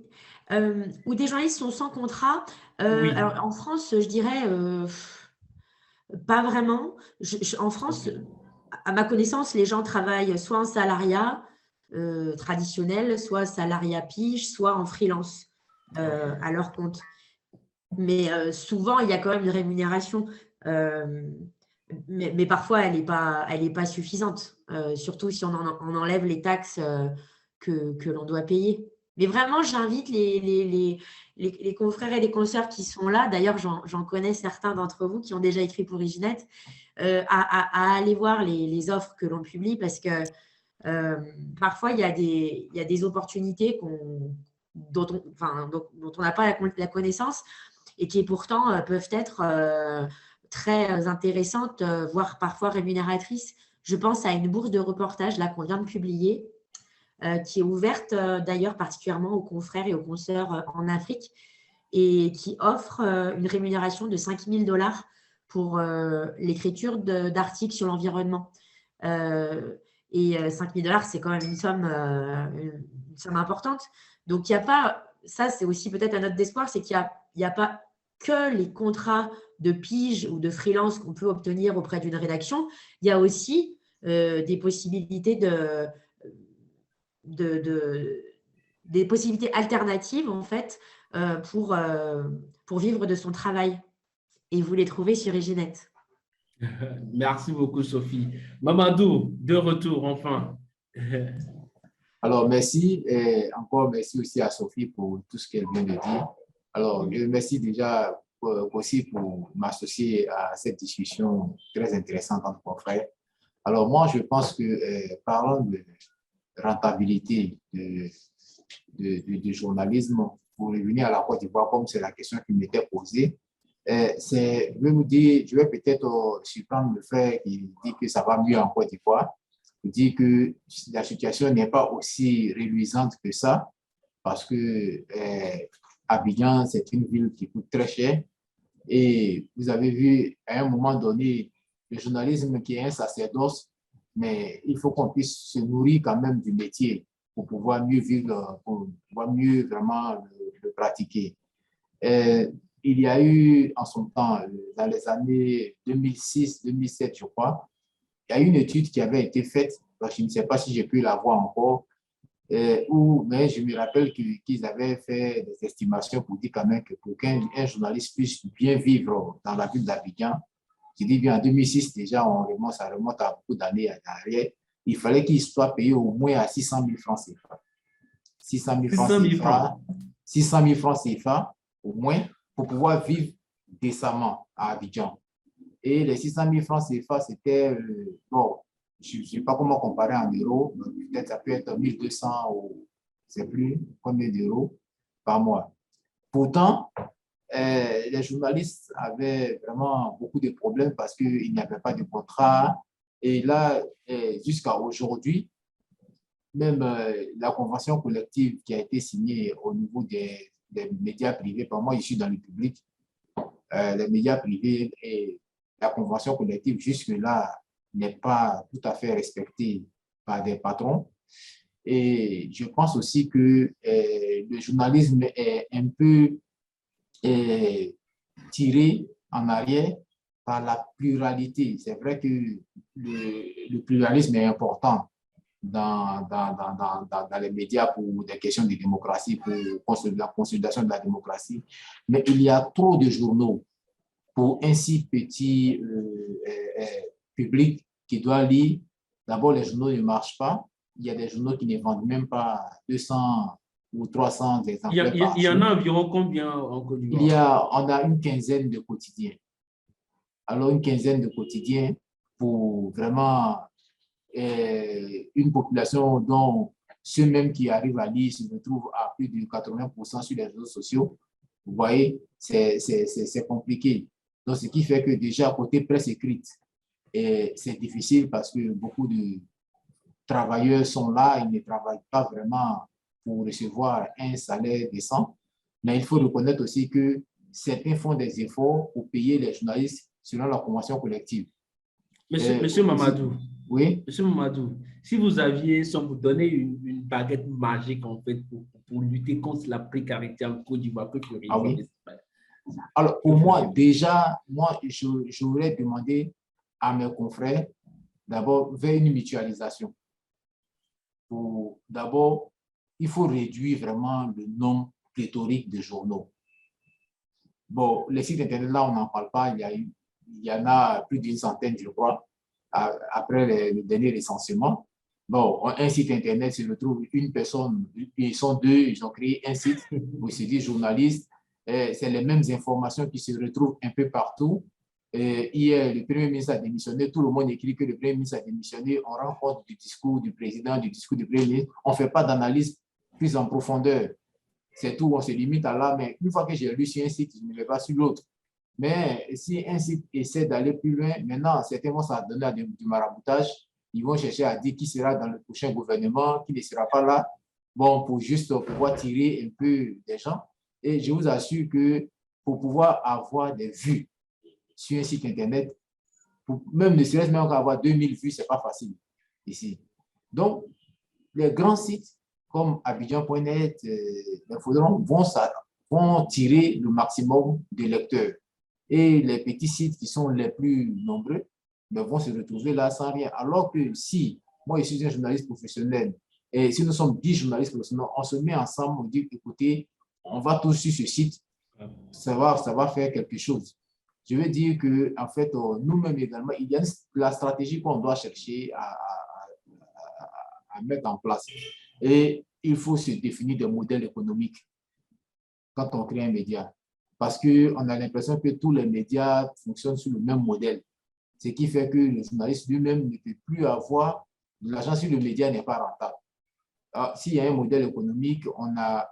Où des journalistes sont sans contrat. Oui. Alors, en France, je dirais pas vraiment. En France, Ok. à ma connaissance, les gens travaillent soit en salariat traditionnel, soit salariat pige, soit en freelance à leur compte. Mais souvent, il y a quand même une rémunération. Mais parfois, elle n'est pas suffisante, surtout si on enlève les taxes que l'on doit payer. Mais vraiment, j'invite les confrères et les consoeurs qui sont là, d'ailleurs, j'en connais certains d'entre vous qui ont déjà écrit pour Iginet, à aller voir les offres que l'on publie parce que parfois, il y a des opportunités dont on n'a pas la connaissance et qui pourtant peuvent être très intéressantes, voire parfois rémunératrices. Je pense à une bourse de reportage là qu'on vient de publier, qui est ouverte d'ailleurs particulièrement aux confrères et aux consoeurs en Afrique et qui offre une rémunération de 5 000 $ pour l'écriture d'articles sur l'environnement. Et 5 000 $, c'est quand même une somme importante. Donc, il n'y a pas, ça c'est aussi peut-être un note d'espoir, c'est qu'il n'y a pas que les contrats de pige ou de freelance qu'on peut obtenir auprès d'une rédaction. Il y a aussi des possibilités des possibilités alternatives, en fait, pour vivre de son travail. Et vous les trouvez sur Eginet. Merci beaucoup, Sophie. Mamadou, de retour, enfin. Alors, merci et encore merci aussi à Sophie pour tout ce qu'elle vient de dire. Alors, je remercie déjà aussi pour m'associer à cette discussion très intéressante entre confrères. Alors, moi, je pense que parlant de rentabilité du journalisme, pour revenir à la Côte d'Ivoire, comme c'est la question qui m'était posée, je vais peut-être surprendre le frère qui dit que ça va mieux en Côte d'Ivoire. Je dis que la situation n'est pas aussi réluisante que ça, parce que Abidjan, c'est une ville qui coûte très cher. Et vous avez vu, à un moment donné, le journalisme qui est un sacerdoce, mais il faut qu'on puisse se nourrir quand même du métier pour pouvoir mieux vivre, pour pouvoir mieux vraiment le pratiquer. Il y a eu en son temps, dans les années 2006-2007, je crois, il y a une étude qui avait été faite, je ne sais pas si j'ai pu la voir encore, mais je me rappelle qu'ils avaient fait des estimations pour dire quand même que pour qu'un journaliste puisse bien vivre dans la ville d'Abidjan, je dis bien en 2006 déjà, ça remonte à beaucoup d'années en arrière, il fallait qu'il soit payé au moins à 600 000 francs CFA. 600 000 francs CFA au moins pour pouvoir vivre décemment à Abidjan. Et les 600 000 francs CFA, c'était, bon, je ne sais pas comment comparer en euros, peut-être ça peut être 1200 ou je ne sais plus combien d'euros par mois. Pourtant, les journalistes avaient vraiment beaucoup de problèmes parce qu'il n'y avait pas de contrat. Et là, jusqu'à aujourd'hui, même la convention collective qui a été signée au niveau des médias privés, par moi, je suis dans le public, les médias privés et la convention collective jusque-là n'est pas tout à fait respectée par des patrons. Et je pense aussi que le journalisme est un peu tiré en arrière par la pluralité. C'est vrai que le pluralisme est important dans les médias pour des questions de démocratie, pour la consolidation de la démocratie, mais il y a trop de journaux pour un si petit public qui doit lire. D'abord, les journaux ne marchent pas. Il y a des journaux qui ne vendent même pas 200 ou 300 exemplaires par jour. Il y en a environ combien en Côte d'Ivoire? On a une quinzaine de quotidiens. Alors, une quinzaine de quotidiens pour vraiment une population dont ceux-mêmes qui arrivent à lire se retrouvent à plus de 80% sur les réseaux sociaux. Vous voyez, c'est compliqué. Donc, ce qui fait que déjà, côté presse écrite, c'est difficile parce que beaucoup de travailleurs sont là, ils ne travaillent pas vraiment pour recevoir un salaire décent. Mais il faut reconnaître aussi que certains font des efforts pour payer les journalistes selon la convention collective. Monsieur Mamadou, oui? Monsieur Mamadou, si vous aviez, sans vous donner une baguette magique en fait pour lutter contre la précarité en Côte d'Ivoire, que feriez-vous? Ah oui? Alors, pour moi, déjà, j'aurais demandé à mes confrères d'abord vers une mutualisation. D'abord, il faut réduire vraiment le nombre pléthorique de journaux. Bon, les sites internet, là, on n'en parle pas. Il y en a plus d'une centaine, je crois, après le dernier recensement. Bon, un site internet se retrouve une personne, ils sont deux, ils ont créé un site où se dit journaliste. C'est les mêmes informations qui se retrouvent un peu partout. Hier, le Premier ministre a démissionné. Tout le monde écrit que le Premier ministre a démissionné. On rend compte du discours du président, du discours du Premier ministre. On ne fait pas d'analyse plus en profondeur. C'est tout, on se limite à là. Mais une fois que j'ai lu sur un site, je ne vais pas sur l'autre. Mais si un site essaie d'aller plus loin, maintenant, certains vont s'en donner à du maraboutage. Ils vont chercher à dire qui sera dans le prochain gouvernement, qui ne sera pas là. Bon, pour juste pouvoir tirer un peu des gens. Et je vous assure que pour pouvoir avoir des vues sur un site internet, même ne serait-ce même qu'avoir 2000 vues, ce n'est pas facile ici. Donc, les grands sites comme Abidjan.net, vont tirer le maximum de lecteurs. Et les petits sites qui sont les plus nombreux vont se retrouver là sans rien. Alors que si moi, je suis un journaliste professionnel, Et si nous sommes 10 journalistes professionnels, on se met ensemble, on dit, écoutez, on va tous sur ce site, ça va faire quelque chose. Je veux dire que, en fait, nous-mêmes également, il y a la stratégie qu'on doit chercher à mettre en place. Et il faut se définir des modèles économiques quand on crée un média. Parce qu'on a l'impression que tous les médias fonctionnent sur le même modèle. Ce qui fait que le journaliste lui-même ne peut plus avoir de l'argent si le média n'est pas rentable. S'il y a un modèle économique,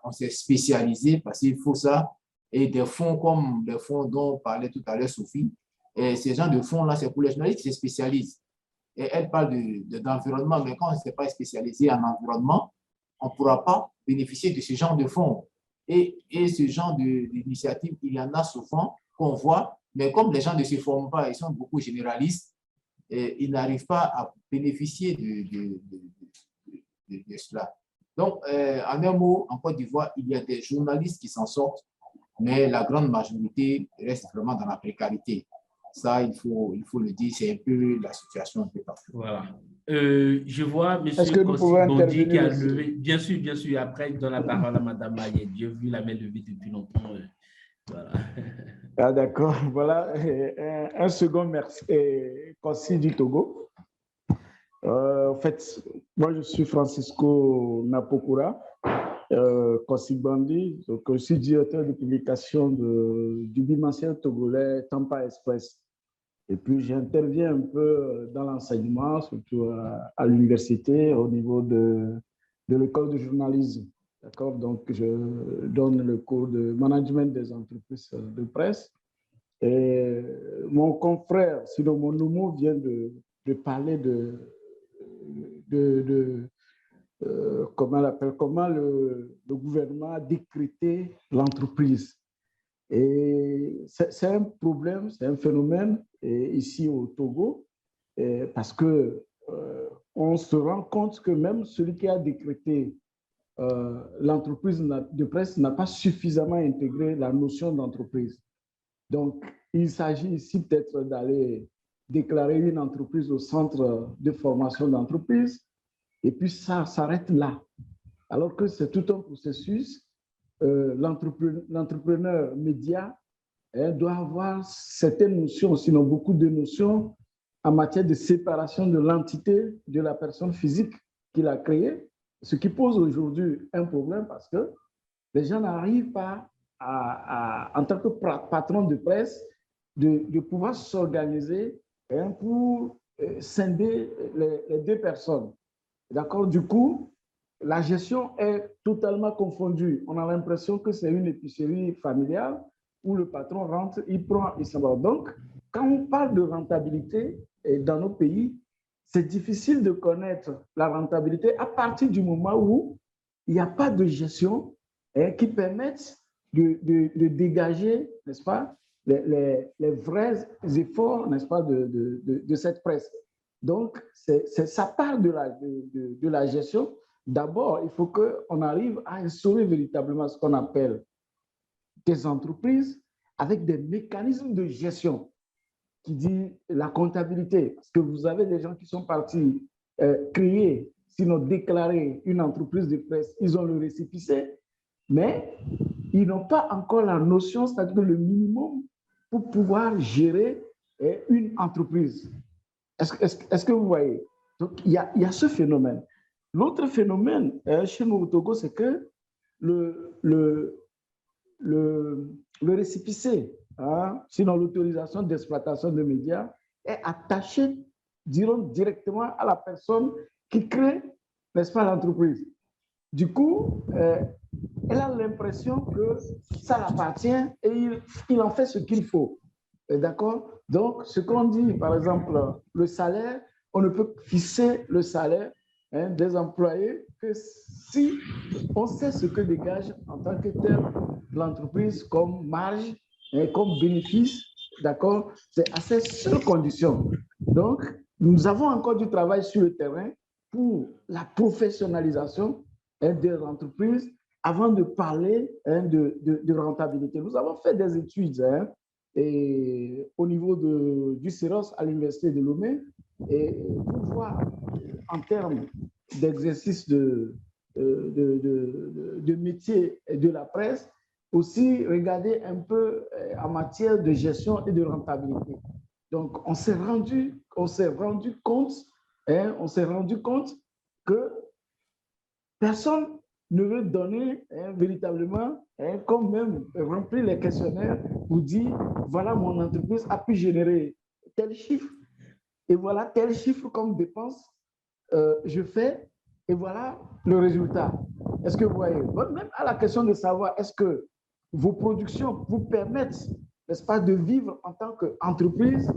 on s'est spécialisé parce qu'il faut ça. Et des fonds comme les fonds dont parlait tout à l'heure Sophie, et ces gens de fonds-là, c'est pour les journalistes qui se spécialisent. Et elle parle d'environnement, mais quand on ne s'est pas spécialisé en environnement, on ne pourra pas bénéficier de ce genre de fonds. Et ce genre d'initiative, il y en a souvent qu'on voit, mais comme les gens ne se forment pas, ils sont beaucoup généralistes, ils n'arrivent pas à bénéficier de cela. Donc, en un mot, en Côte d'Ivoire, il y a des journalistes qui s'en sortent, mais la grande majorité reste vraiment dans la précarité. Ça, il faut le dire, c'est un peu la situation un peu partout. Voilà. Je vois M. Kossi-Bondi qui a levé. Bien sûr. Après, je donne la parole à Mme Mayet. J'ai vu la main levée depuis longtemps. Voilà. Ah, d'accord. Voilà. Un second merci. Kossi du Togo. En fait, moi, je suis Francisco Napokura, Kossi-Bondi. Donc, je suis directeur de publication du bimensuel togolais Tampa Express. Et puis, j'interviens un peu dans l'enseignement, surtout à l'université, au niveau de l'école de journalisme. D'accord? Donc, je donne le cours de management des entreprises de presse. Et mon confrère, Sido Monoumo, vient de parler comment le gouvernement a décrété l'entreprise. Et c'est un problème, c'est un phénomène ici au Togo, parce que on se rend compte que même celui qui a décrété l'entreprise de presse n'a pas suffisamment intégré la notion d'entreprise. Donc, il s'agit ici peut-être d'aller déclarer une entreprise au centre de formation d'entreprise, et puis ça s'arrête là. Alors que c'est tout un processus. L'entrepreneur média doit avoir certaines notions, sinon beaucoup de notions en matière de séparation de l'entité de la personne physique qu'il a créée, ce qui pose aujourd'hui un problème parce que les gens n'arrivent pas en tant que patron de presse de pouvoir s'organiser pour scinder les deux personnes. D'accord? Du coup, la gestion est totalement confondue. On a l'impression que c'est une épicerie familiale où le patron rentre, il prend, il s'en va. Donc, quand on parle de rentabilité dans nos pays, c'est difficile de connaître la rentabilité à partir du moment où il n'y a pas de gestion qui permette de dégager, n'est-ce pas, les vrais efforts, n'est-ce pas, de cette presse. Donc, ça part de la gestion. D'abord, il faut qu'on arrive à instaurer véritablement ce qu'on appelle des entreprises avec des mécanismes de gestion qui dit la comptabilité. Parce que vous avez des gens qui sont partis créer, sinon déclarer une entreprise de presse, ils ont le récépissé, mais ils n'ont pas encore la notion, c'est-à-dire le minimum pour pouvoir gérer une entreprise. Est-ce que vous voyez? Donc, il y a ce phénomène. L'autre phénomène chez nous au Togo, c'est que le récépissé, sinon l'autorisation d'exploitation de médias, est attaché, dirons, directement à la personne qui crée, n'est-ce pas, l'entreprise. Du coup, elle a l'impression que ça l'appartient et il en fait ce qu'il faut. D'accord? Donc, ce qu'on dit, par exemple, le salaire, on ne peut fixer le salaire des employés que si on sait ce que dégage en tant que tel l'entreprise comme marge et comme bénéfice, d'accord, c'est à ces seules conditions. Donc, nous avons encore du travail sur le terrain pour la professionnalisation des entreprises avant de parler de rentabilité. Nous avons fait des études et au niveau du CEROS à l'Université de Lomé et pour voir en termes d'exercice de métier de la presse, aussi regarder un peu en matière de gestion et de rentabilité. Donc, on s'est rendu compte que personne ne veut donner véritablement, comme même remplir les questionnaires pour dire, voilà, mon entreprise a pu générer tel chiffre, et voilà tel chiffre comme dépense je fais, et voilà le résultat. Est-ce que vous voyez? Même à la question de savoir, est-ce que vos productions vous permettent, n'est-ce pas, de vivre en tant qu'entreprise?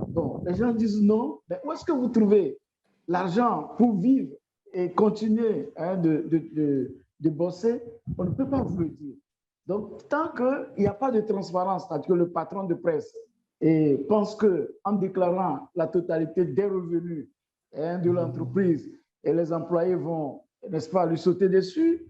Bon, les gens disent non, mais où est-ce que vous trouvez l'argent pour vivre et continuer de bosser? On ne peut pas vous le dire. Donc, tant qu'il n'y a pas de transparence, c'est-à-dire que le patron de presse pense qu'en déclarant la totalité des revenus de l'entreprise, et les employés vont, n'est-ce pas, lui sauter dessus,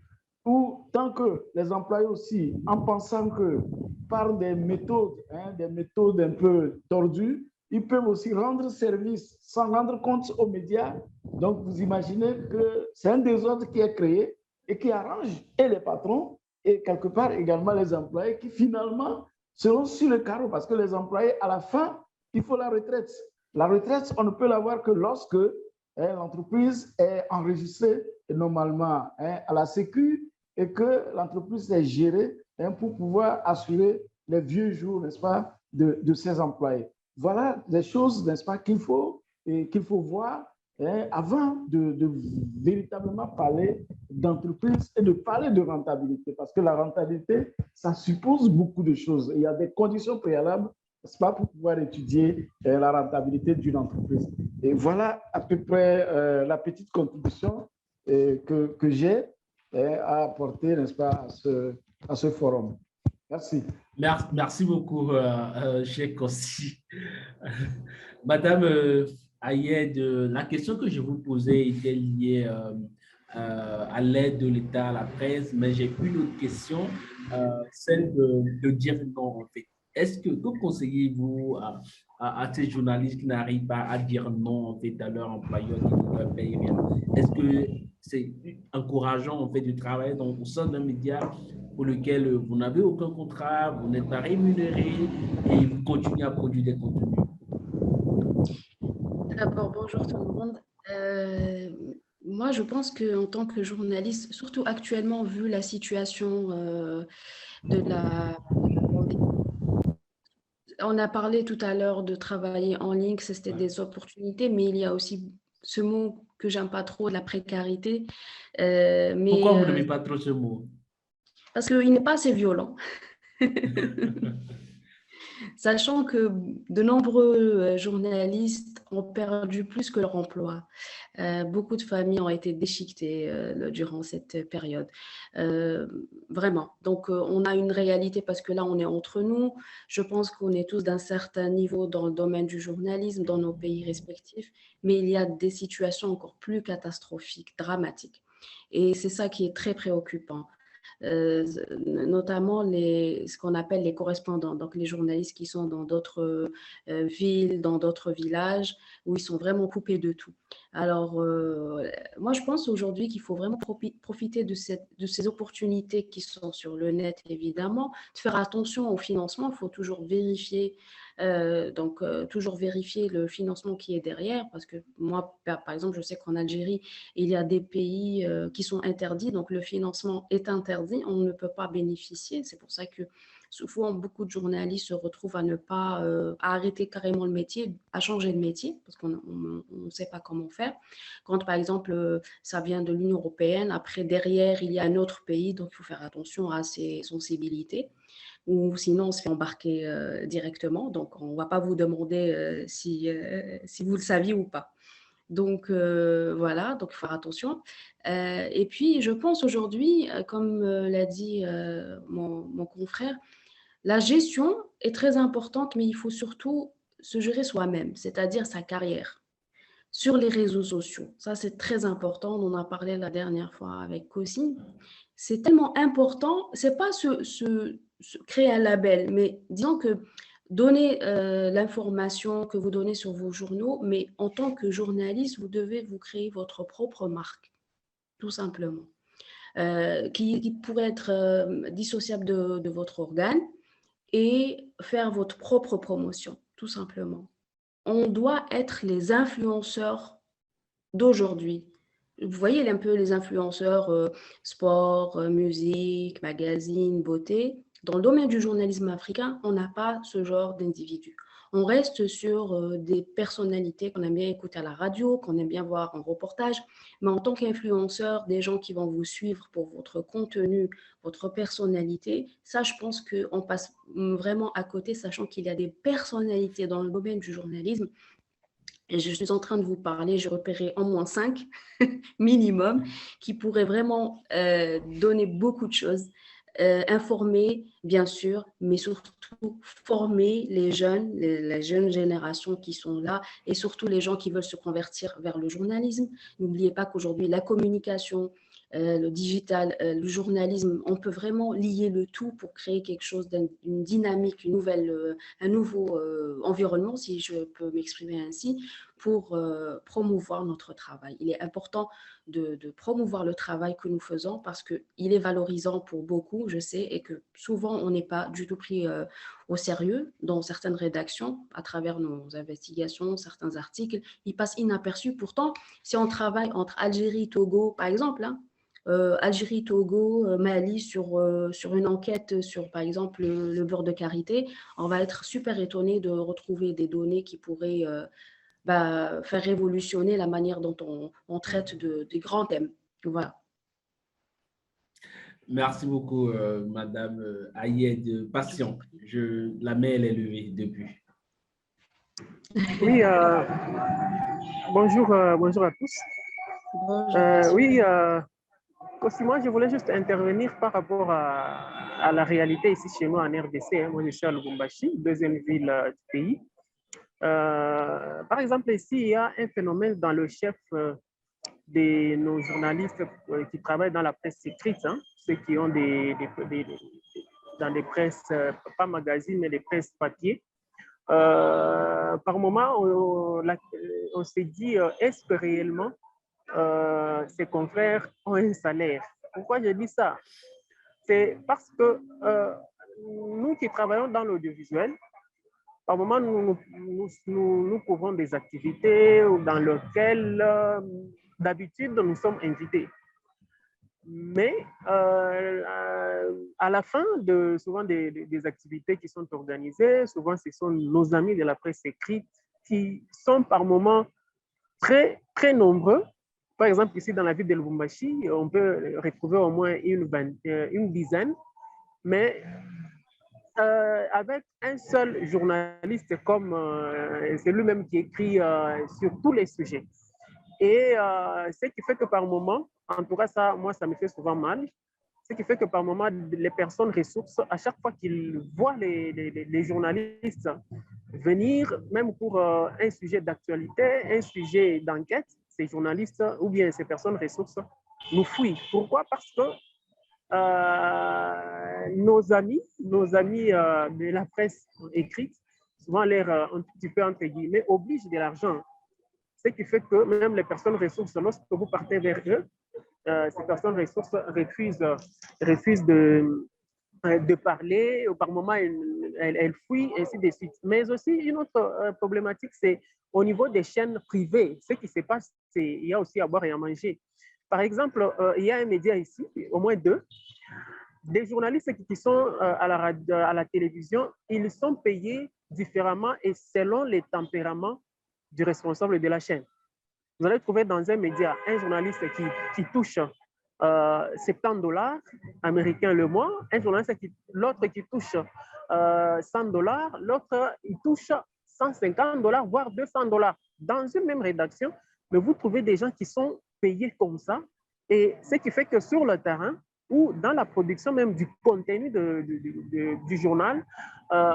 ou tant que les employés aussi, en pensant que par des méthodes un peu tordues, ils peuvent aussi rendre service sans rendre compte aux médias. Donc, vous imaginez que c'est un désordre qui est créé et qui arrange et les patrons et quelque part également les employés qui finalement seront sur le carreau parce que les employés, à la fin, il faut la retraite. La retraite, on ne peut l'avoir que lorsque l'entreprise est enregistrée normalement à la Sécu et que l'entreprise est gérée pour pouvoir assurer les vieux jours, n'est-ce pas, de ses employés. Voilà des choses, n'est-ce pas, qu'il faut voir avant de véritablement parler d'entreprise et de parler de rentabilité. Parce que la rentabilité, ça suppose beaucoup de choses. Il y a des conditions préalables, n'est-ce pas, pour pouvoir étudier la rentabilité d'une entreprise. Et voilà à peu près la petite contribution que j'ai à apporter, n'est-ce pas, à ce forum. Merci. Merci beaucoup, Cheikh aussi. Madame Ayed, la question que je vous posais était liée à l'aide de l'État à la presse, mais j'ai une autre question, celle de dire non, en fait. Que conseillez-vous à ces journalistes qui n'arrivent pas à dire non, en fait, à leur employeur qui ne leur paye rien? Est-ce que c'est encourageant, en fait, de travailler au sein d'un média pour lequel vous n'avez aucun contrat, vous n'êtes pas rémunéré et vous continuez à produire des contenus? D'abord, bonjour tout le monde. Moi, je pense qu'en tant que journaliste, surtout actuellement, vu la situation de la pandémie, on a parlé tout à l'heure de travailler en ligne, c'était des opportunités, mais il y a aussi ce mot que j'aime pas trop, la précarité. Pourquoi vous n'aimez pas trop ce mot? Parce qu'il n'est pas assez violent. Sachant que de nombreux journalistes ont perdu plus que leur emploi. Beaucoup de familles ont été déchiquetées durant cette période. Vraiment. Donc, on a une réalité parce que là, on est entre nous. Je pense qu'on est tous d'un certain niveau dans le domaine du journalisme, dans nos pays respectifs, mais il y a des situations encore plus catastrophiques, dramatiques. Et c'est ça qui est très préoccupant. Notamment ce qu'on appelle les correspondants, donc les journalistes qui sont dans d'autres villes, dans d'autres villages, où ils sont vraiment coupés de tout. Alors, moi, je pense aujourd'hui qu'il faut vraiment profiter de ces opportunités qui sont sur le net, évidemment, de faire attention au financement. Il faut toujours vérifier, toujours vérifier le financement qui est derrière, parce que moi, par exemple, je sais qu'en Algérie, il y a des pays qui sont interdits, donc le financement est interdit, on ne peut pas bénéficier. C'est pour ça que souvent, beaucoup de journalistes se retrouvent à ne pas à arrêter carrément le métier, à changer de métier, parce qu'on ne sait pas comment faire. Quand, par exemple, ça vient de l'Union européenne, après, derrière, il y a un autre pays, donc il faut faire attention à ses sensibilités, ou sinon, on se fait embarquer directement. Donc, on ne va pas vous demander si vous le saviez ou pas. Donc, voilà, donc il faut faire attention. Et puis, je pense aujourd'hui, comme l'a dit mon confrère, la gestion est très importante, mais il faut surtout se gérer soi-même, c'est-à-dire sa carrière sur les réseaux sociaux. Ça, c'est très important. On en a parlé la dernière fois avec Cossi. C'est tellement important. C'est pas se créer un label, mais disons que donnez l'information que vous donnez sur vos journaux, mais en tant que journaliste, vous devez vous créer votre propre marque, tout simplement, qui pourrait être dissociable de votre organe et faire votre propre promotion, tout simplement. On doit être les influenceurs d'aujourd'hui. Vous voyez un peu les influenceurs sport, musique, magazine, beauté. Dans le domaine du journalisme africain, on n'a pas ce genre d'individus. On reste sur des personnalités qu'on aime bien écouter à la radio, qu'on aime bien voir en reportage, mais en tant qu'influenceur, des gens qui vont vous suivre pour votre contenu, votre personnalité, ça, je pense qu'on passe vraiment à côté, sachant qu'il y a des personnalités dans le domaine du journalisme. Et je suis en train de vous parler, j'ai repéré au moins 5 minimum qui pourraient vraiment donner beaucoup de choses, informer bien sûr, mais surtout former les jeunes, les jeunes générations qui sont là et surtout les gens qui veulent se convertir vers le journalisme. N'oubliez pas qu'aujourd'hui, la communication, le digital, le journalisme, on peut vraiment lier le tout pour créer quelque chose d'une dynamique, un nouveau environnement, si je peux m'exprimer ainsi, pour promouvoir notre travail. Il est important de promouvoir le travail que nous faisons parce qu'il est valorisant pour beaucoup, je sais, et que souvent on n'est pas du tout pris au sérieux dans certaines rédactions à travers nos investigations, certains articles, ils passent inaperçus. Pourtant, si on travaille entre Algérie, Togo, par exemple, Algérie, Togo, Mali sur une enquête sur, par exemple, le beurre de karité, on va être super étonné de retrouver des données qui pourraient faire révolutionner la manière dont on traite des grands thèmes. Voilà. Merci beaucoup, Madame Ayed Patient. La main, elle est levée depuis. Oui, bonjour à tous. Bonjour, oui, aussi moi, je voulais juste intervenir par rapport à la réalité ici chez nous en RDC. Hein. Moi, je suis à Lubumbashi, deuxième ville du pays. Par exemple, ici, il y a un phénomène dans le chef de nos journalistes qui travaillent dans la presse écrite, hein, ceux qui ont dans des presses, pas magazines, mais des presses papier. Par moment, on s'est dit, est-ce que réellement ses confrères ont un salaire? Pourquoi je dis ça? C'est parce que nous qui travaillons dans l'audiovisuel, par moment, nous couvrons des activités dans lesquelles, d'habitude, nous sommes invités. Mais à la fin souvent des activités qui sont organisées, souvent ce sont nos amis de la presse écrite qui sont par moments très, très nombreux. Par exemple, ici dans la ville de Lubumbashi, on peut retrouver au moins une dizaine, mais avec un seul journaliste comme c'est lui-même qui écrit sur tous les sujets. Et ce qui fait que par moment, en tout cas ça, moi ça me fait souvent mal, ce qui fait que par moment, les personnes ressources, à chaque fois qu'ils voient les journalistes venir, même pour un sujet d'actualité, un sujet d'enquête, ces journalistes ou bien ces personnes ressources nous fuient. Pourquoi? Parce que nos amis de la presse écrite, souvent l'air un petit peu entre guillemets, obligent de l'argent. Ce qui fait que même les personnes ressources, lorsque vous partez vers eux, ces personnes ressources refusent de parler, ou par moment elles fuient, ainsi de suite. Mais aussi une autre problématique, c'est au niveau des chaînes privées. Ce qui se passe, c'est qu'il y a aussi à boire et à manger. Par exemple, il y a un média ici, au moins 2, des journalistes qui sont à la télévision, ils sont payés différemment et selon les tempéraments du responsable de la chaîne. Vous allez trouver dans un média un journaliste qui touche $70 américains le mois, un journaliste l'autre qui touche $100, l'autre il touche $150, voire $200 dans une même rédaction, mais vous trouvez des gens qui sont payés comme ça, et ce qui fait que sur le terrain ou dans la production même du contenu du journal,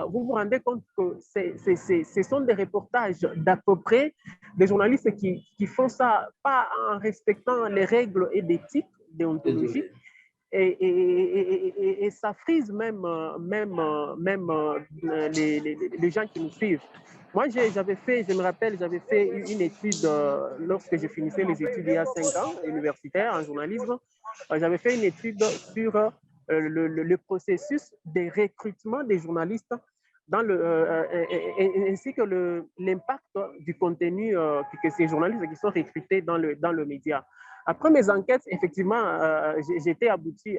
vous vous rendez compte que ce sont des reportages d'à peu près des journalistes qui font ça pas en respectant les règles et d'éthique, déontologique, et ça frise même les gens qui nous suivent. Moi, je me rappelle, j'avais fait une étude lorsque je finissais les études il y a 5 ans, universitaires en journalisme. J'avais fait une étude sur le processus de recrutement des journalistes dans ainsi que l'impact du contenu que ces journalistes qui sont recrutés dans le média. Après mes enquêtes, effectivement, j'étais arrivé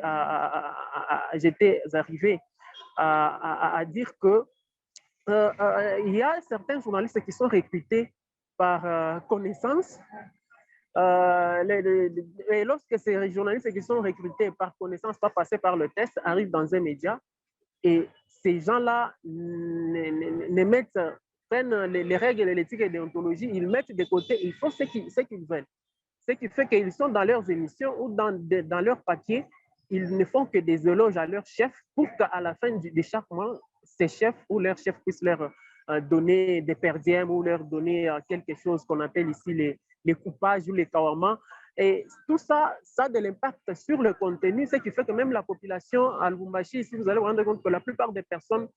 à dire que il y a certains journalistes qui sont recrutés par connaissance. Et lorsque ces journalistes qui sont recrutés par connaissance, pas passés par le test, arrivent dans un média, et ces gens-là prennent les règles, l'éthique et l'idéologie, ils mettent de côté, ils font ce qu'ils veulent. Ce qui fait qu'ils sont dans leurs émissions ou dans leurs papiers, ils ne font que des éloges à leur chef pour qu'à la fin de chaque mois, ces chefs ou leurs chefs puissent leur donner des perdièmes ou leur donner quelque chose qu'on appelle ici les coupages ou les kawamas. Et tout ça, ça a de l'impact sur le contenu, ce qui fait que même la population à Lubumbashi, ici, vous allez vous rendre compte que la plupart des personnes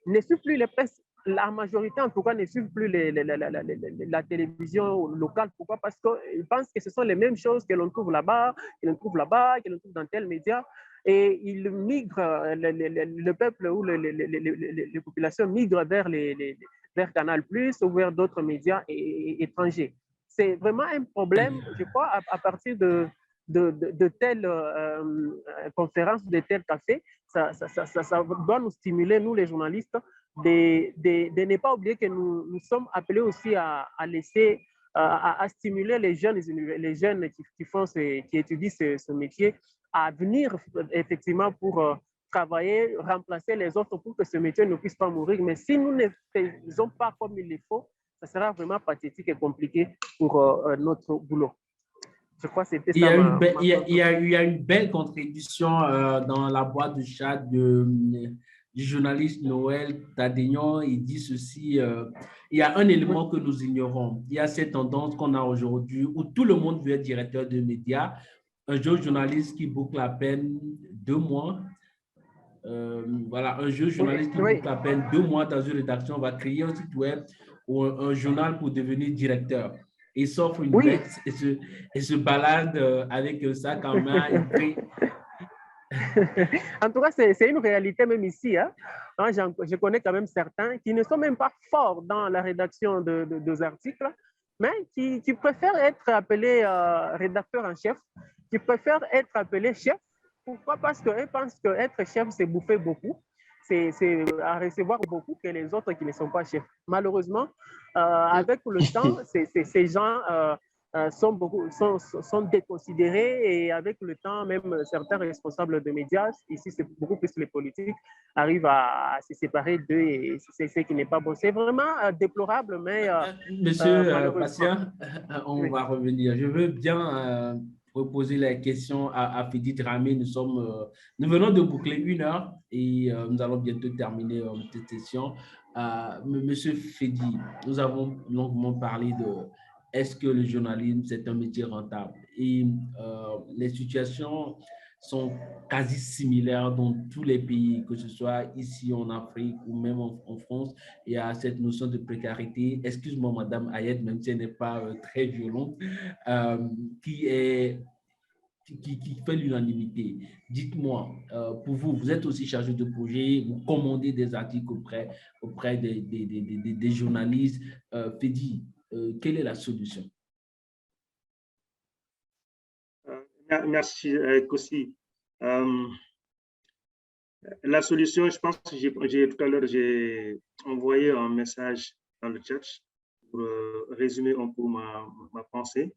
ne suivent plus les presses, la majorité en tout cas ne suivent plus la télévision locale. Pourquoi? Parce qu'ils pensent que ce sont les mêmes choses que l'on trouve là-bas, que l'on trouve là-bas, que l'on trouve dans tel média. Et ils migrent, le peuple ou les populations migrent vers Canal+, ou vers d'autres médias étrangers. C'est vraiment un problème, je crois, à partir de telles conférences, de tels cafés, ça doit nous stimuler, nous les journalistes, de ne pas oublier que nous sommes appelés aussi à laisser, à stimuler les jeunes qui étudient ce métier à venir effectivement pour travailler, remplacer les autres pour que ce métier ne puisse pas mourir. Mais si nous ne faisons pas comme il le faut, ça sera vraiment pathétique et compliqué pour notre boulot. Je crois que c'était ça. Il y a une belle contribution dans la boîte de chat du journaliste Noël Tadénion. Il dit ceci, il y a un élément que nous ignorons. Il y a cette tendance qu'on a aujourd'hui où tout le monde veut être directeur de médias. Un jeune journaliste qui boucle à peine 2 mois. Voilà, un jeune journaliste qui boucle à peine 2 mois dans une rédaction va créer un site web ou un journal pour devenir directeur. Il s'offre une veste et se balade avec un sac en main. En tout cas, c'est une réalité même ici. Hein. Je connais quand même certains qui ne sont même pas forts dans la rédaction des articles, mais qui préfèrent être appelés rédacteur en chef, qui préfèrent être appelés chef. Pourquoi? Parce qu'ils pensent qu'être chef, c'est bouffer beaucoup. C'est à recevoir beaucoup que les autres qui ne sont pas chefs. Malheureusement, avec le temps, ces gens sont déconsidérés et avec le temps, même certains responsables de médias, ici c'est beaucoup plus les politiques, arrivent à se séparer d'eux et c'est ce qui n'est pas bon. C'est vraiment déplorable, mais… Monsieur Patient, on va revenir. Je veux bien… reposer la question à Fedi Dramé. Nous venons de boucler 1 heure et nous allons bientôt terminer cette session. Monsieur Fedi, nous avons longuement parlé de est-ce que le journalisme, c'est un métier rentable? Et les situations sont quasi similaires dans tous les pays, que ce soit ici en Afrique ou même en France. Il y a cette notion de précarité, excuse-moi Madame Ayed, même si elle n'est pas très violente, qui fait l'unanimité. Dites-moi, pour vous, vous êtes aussi chargé de projet, vous commandez des articles auprès des journalistes. Fedi, quelle est la solution? Merci, Kossi. La solution, je pense que tout à l'heure, j'ai envoyé un message dans le chat pour résumer un peu ma pensée.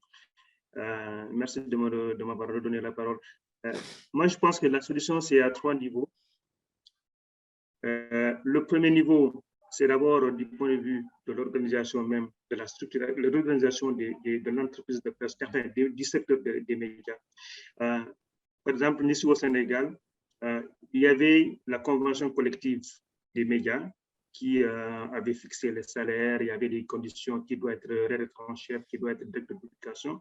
Merci de m'avoir redonné la parole. Moi, je pense que la solution, c'est à 3 niveaux. Le premier niveau, c'est d'abord du point de vue de l'organisation même, de la structure, de l'organisation de l'entreprise de presse, enfin, du secteur des médias. Par exemple, ici au Sénégal, il y avait la convention collective des médias qui avait fixé les salaires, il y avait des conditions qui doivent être rédacteur en chef, qui doivent être directeur de publication.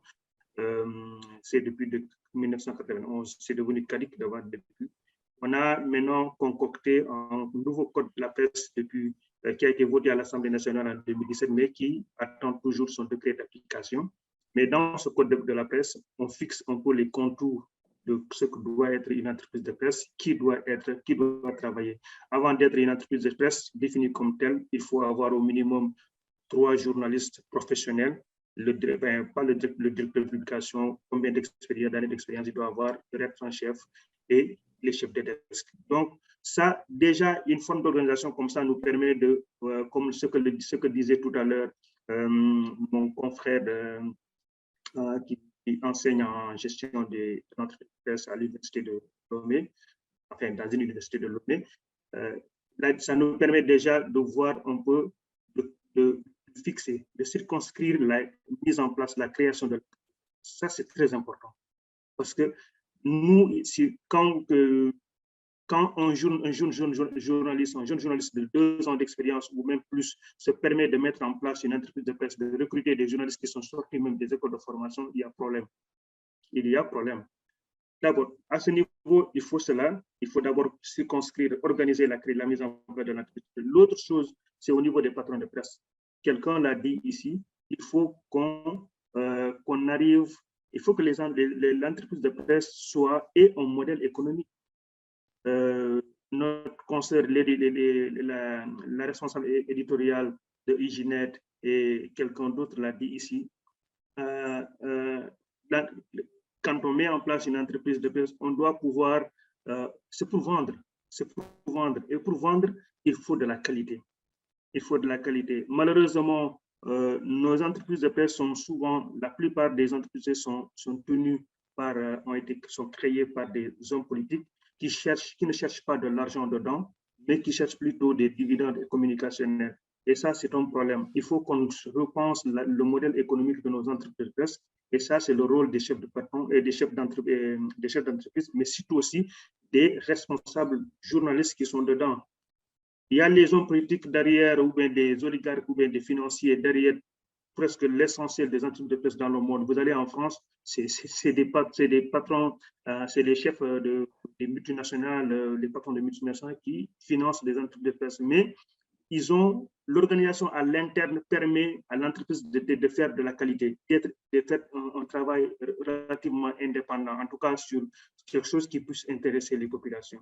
c'est depuis 1991, c'est devenu caduc d'avoir depuis. On a maintenant concocté un nouveau code de la presse depuis, qui a été voté à l'Assemblée nationale en 2017, mais qui attend toujours son décret d'application. Mais dans ce code de la presse, on fixe un peu les contours de ce que doit être une entreprise de presse, qui doit travailler. Avant d'être une entreprise de presse définie comme telle, il faut avoir au minimum 3 journalistes professionnels, pas le directeur de publication, combien d'années d'expérience il doit avoir, le rédacteur en chef et les chefs de desk. Donc, ça, déjà, une forme d'organisation comme ça nous permet de, comme ce que disait tout à l'heure mon confrère qui enseigne en gestion des entreprises à l'université de Lomé, enfin, dans une université de Lomé, ça nous permet déjà de voir un peu, de fixer, de circonscrire la mise en place, la création de... Ça, c'est très important. Parce que nous, quand un jeune journaliste de 2 ans d'expérience ou même plus se permet de mettre en place une entreprise de presse, de recruter des journalistes qui sont sortis même des écoles de formation, il y a problème. Il y a problème. D'abord, à ce niveau, il faut cela. Il faut d'abord circonscrire, organiser la mise en place de l'entreprise. L'autre chose, c'est au niveau des patrons de presse. Quelqu'un l'a dit ici, il faut qu'on arrive, il faut que l'entreprise de presse ait un modèle économique. Notre concert, la responsable éditoriale de Iginet et quelqu'un d'autre l'a dit ici, quand on met en place une entreprise de presse, on doit pouvoir, c'est pour vendre. Et pour vendre, il faut de la qualité. Il faut de la qualité. Malheureusement, nos entreprises de presse sont souvent, la plupart des entreprises sont tenues sont créées par des hommes politiques qui ne cherchent pas de l'argent dedans, mais qui cherchent plutôt des dividendes communicationnels. Et ça, c'est un problème. Il faut qu'on repense le modèle économique de nos entreprises de presse. Et ça, c'est le rôle des chefs de patron et des chefs d'entreprise, mais surtout aussi des responsables journalistes qui sont dedans. Il y a les hommes politiques derrière, ou bien des oligarques, ou bien des financiers derrière presque l'essentiel des entreprises de presse dans le monde. Vous allez en France, c'est des patrons, c'est les chefs des multinationales, les patrons des multinationales qui financent les entreprises de presse. Mais l'organisation à l'interne permet à l'entreprise de faire de la qualité, de faire un travail relativement indépendant, en tout cas sur quelque chose qui puisse intéresser les populations.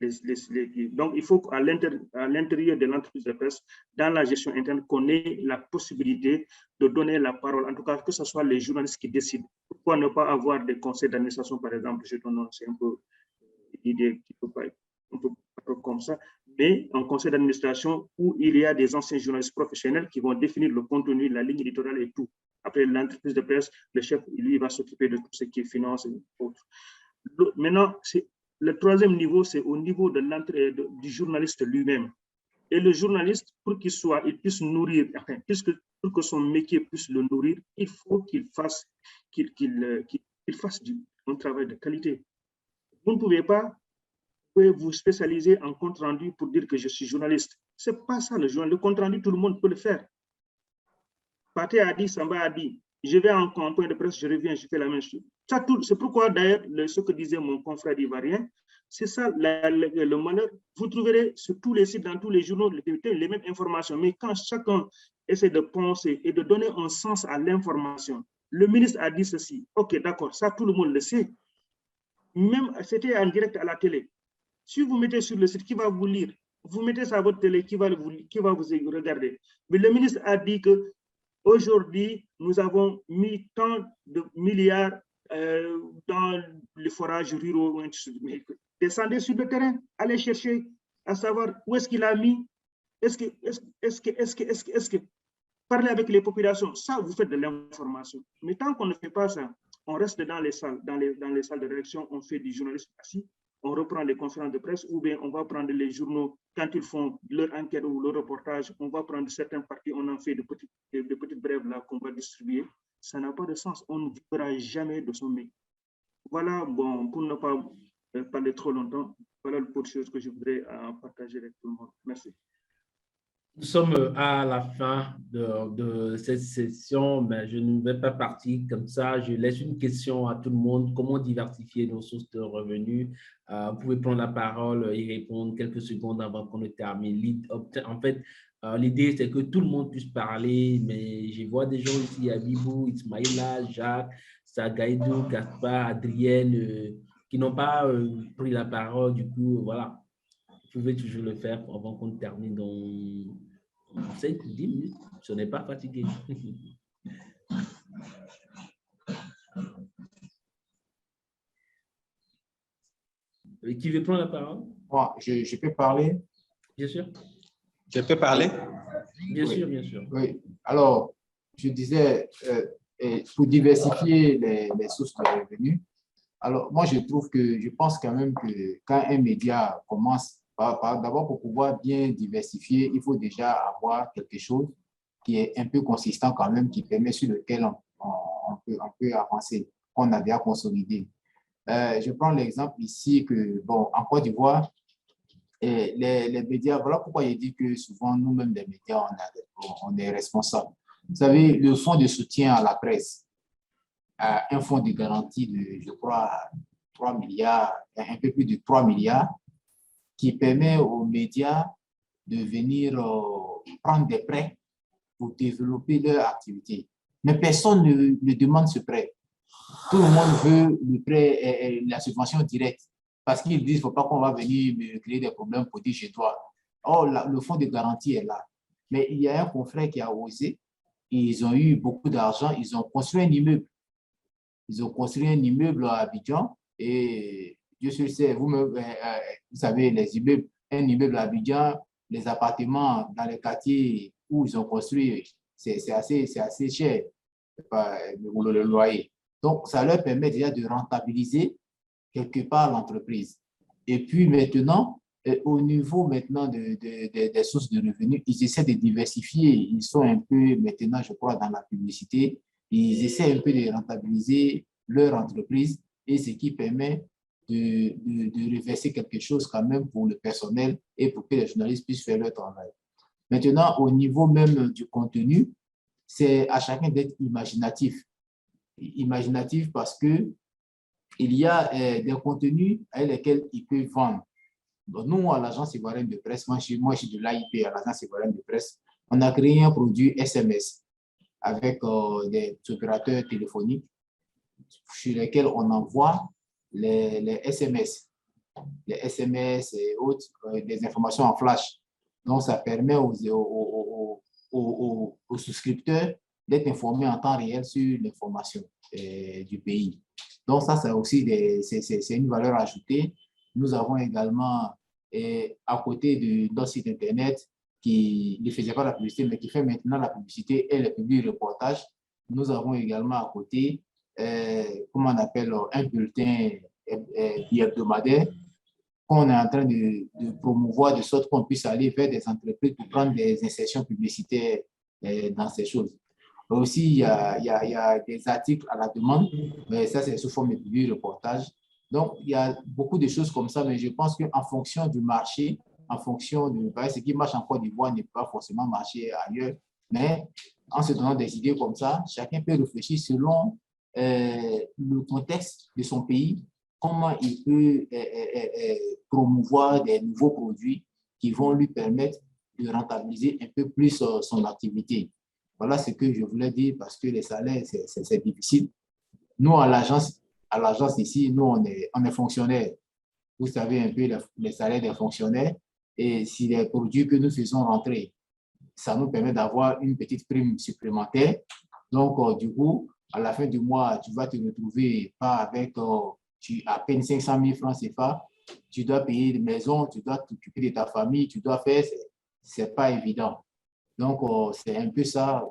Donc, il faut qu'à l'intérieur de l'entreprise de presse, dans la gestion interne, qu'on ait la possibilité de donner la parole, en tout cas que ce soit les journalistes qui décident. Pourquoi ne pas avoir des conseils d'administration, par exemple, c'est un peu l'idée qui peut pas être un peu comme ça, mais un conseil d'administration où il y a des anciens journalistes professionnels qui vont définir le contenu, la ligne éditoriale et tout. Après l'entreprise de presse, le chef, lui, va s'occuper de tout ce qui est finance et autres. Maintenant, le troisième niveau, c'est au niveau du journaliste lui-même. Et le journaliste, pour il puisse nourrir, enfin, pour que son métier puisse le nourrir, il faut qu'il fasse un travail de qualité. Vous ne pouvez pas vous spécialiser en compte-rendu pour dire que je suis journaliste. Ce n'est pas ça le journal. Le compte-rendu, tout le monde peut le faire. Pathé a dit, Samba a dit, je vais en point de presse, je reviens, je fais la même chose. C'est pourquoi d'ailleurs, ce que disait mon confrère ivoirien, c'est ça le malheur. Vous trouverez sur tous les sites, dans tous les journaux, les mêmes informations. Mais quand chacun essaie de penser et de donner un sens à l'information, le ministre a dit ceci. OK, d'accord, ça tout le monde le sait. Même c'était en direct à la télé. Si vous mettez sur le site, qui va vous lire? Vous mettez ça à votre télé, qui va vous regarder? Mais le ministre a dit que aujourd'hui, nous avons mis tant de milliards dans les forages ruraux. Descendez sur le terrain, allez chercher à savoir où est-ce qu'il a mis. Est-ce que parler avec les populations, ça, vous faites de l'information. Mais tant qu'on ne fait pas ça, on reste dans les salles, dans les salles de rédaction, on fait du journalisme assis, on reprend les conférences de presse, ou bien on va prendre les journaux, quand ils font leur enquête ou leur reportage, on va prendre certaines parties, on en fait de petites brèves là qu'on va distribuer. Ça n'a pas de sens. On ne vivra jamais de son métier. Voilà, bon, pour ne pas parler trop longtemps, voilà le peu de choses que je voudrais partager avec tout le monde. Merci. Nous sommes à la fin de cette session, mais je ne vais pas partir comme ça. Je laisse une question à tout le monde. Comment diversifier nos sources de revenus? Vous pouvez prendre la parole et répondre quelques secondes avant qu'on ne termine. En fait, l'idée, c'est que tout le monde puisse parler, mais je vois des gens ici, Abibou, Ismaïla, Jacques, Sagaïdou, Gaspard, Adrienne, qui n'ont pas pris la parole. Du coup, voilà. Vous pouvez toujours le faire avant qu'on termine dans 5 ou 10 minutes. Je n'ai pas fatigué. Qui veut prendre la parole? Moi, je peux parler? Bien sûr. Je peux parler? Bien Oui. sûr, bien sûr. Oui. Alors, je disais, pour diversifier les sources de revenus, alors moi, je pense quand même que quand un média commence, d'abord pour pouvoir bien diversifier, il faut déjà avoir quelque chose qui est un peu consistant quand même, qui permet sur lequel on peut avancer, qu'on a déjà consolidé. Je prends l'exemple ici que, bon, en Côte d'Ivoire, les médias, voilà pourquoi il dit que souvent, nous-mêmes, les médias, on est responsables. Vous savez, le fonds de soutien à la presse, un fonds de garantie de, je crois, 3 milliards, un peu plus de 3 milliards, qui permet aux médias de venir prendre des prêts pour développer leur activité. Mais personne ne demande ce prêt. Tout le monde veut le prêt, la subvention directe, parce qu'ils disent qu'il ne faut pas qu'on va venir me créer des problèmes pour dire je dois. Oh, le fonds de garantie est là. Mais il y a un confrère qui a osé, ils ont eu beaucoup d'argent, ils ont construit un immeuble. Ils ont construit un immeuble à Abidjan et Dieu sait, vous savez, les immeubles, un immeuble à Abidjan, les appartements dans les quartiers où ils ont construit, c'est assez cher, le loyer. Donc, ça leur permet déjà de rentabiliser quelque part l'entreprise. Et puis maintenant, au niveau maintenant des sources de revenus, ils essaient de diversifier. Ils sont un peu maintenant, je crois, dans la publicité. Ils essaient un peu de rentabiliser leur entreprise et ce qui permet de reverser quelque chose quand même pour le personnel et pour que les journalistes puissent faire leur travail. Maintenant, au niveau même du contenu, c'est à chacun d'être imaginatif. Imaginatif parce que il y a des contenus avec lesquels ils peuvent vendre. Donc, nous, à l'agence ivoirienne de presse, moi je suis de l'AIP, à l'agence ivoirienne de presse, on a créé un produit SMS avec des opérateurs téléphoniques sur lesquels on envoie les SMS. Les SMS et autres, des informations en flash. Donc, ça permet aux souscripteurs d'être informés en temps réel sur l'information du pays. Donc, ça, c'est aussi c'est une valeur ajoutée. Nous avons également, à côté de notre site Internet, qui ne faisait pas la publicité, mais qui fait maintenant la publicité et le public reportage, nous avons également à côté, comment on appelle, un bulletin hebdomadaire qu'on est en train de promouvoir de sorte qu'on puisse aller vers des entreprises pour prendre des insertions publicitaires dans ces choses. Aussi, il y a des articles à la demande, mais ça, c'est sous forme de public reportage. Donc, il y a beaucoup de choses comme ça, mais je pense qu'en fonction du marché, en fonction de ce qui marche en Côte d'Ivoire ne peut pas forcément marcher ailleurs, mais en se donnant des idées comme ça, chacun peut réfléchir selon le contexte de son pays, comment il peut promouvoir des nouveaux produits qui vont lui permettre de rentabiliser un peu plus son activité. Voilà ce que je voulais dire parce que les salaires, c'est difficile. Nous, à l'agence ici, nous, on est fonctionnaires. Vous savez un peu les salaires des fonctionnaires. Et si les produits que nous faisons rentrer, ça nous permet d'avoir une petite prime supplémentaire. Donc, du coup, à la fin du mois, tu vas te retrouver pas avec à peine 500 000 francs CFA. Tu dois payer une maison, tu dois t'occuper de ta famille, tu dois faire, c'est pas évident. Donc, c'est un peu ça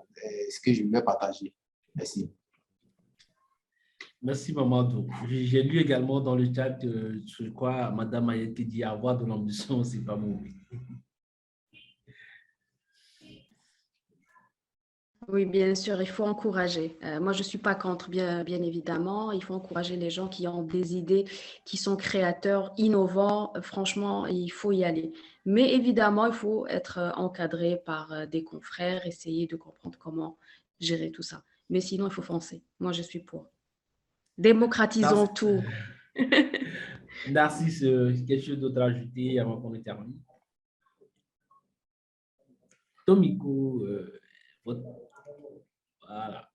ce que je voulais partager. Merci. Merci, Mamadou. J'ai lu également dans le chat, je crois, Mme Ayette qui dit avoir de l'ambition, c'est pas mauvais. Oui, bien sûr, il faut encourager. Moi, je ne suis pas contre, bien évidemment. Il faut encourager les gens qui ont des idées, qui sont créateurs, innovants. Franchement, il faut y aller. Mais évidemment, il faut être encadré par des confrères, essayer de comprendre comment gérer tout ça. Mais sinon, il faut foncer. Moi, je suis pour. Démocratisons tout. Narcisse, quelque chose d'autre à ajouter avant qu'on ne termine? Tomiko, voilà.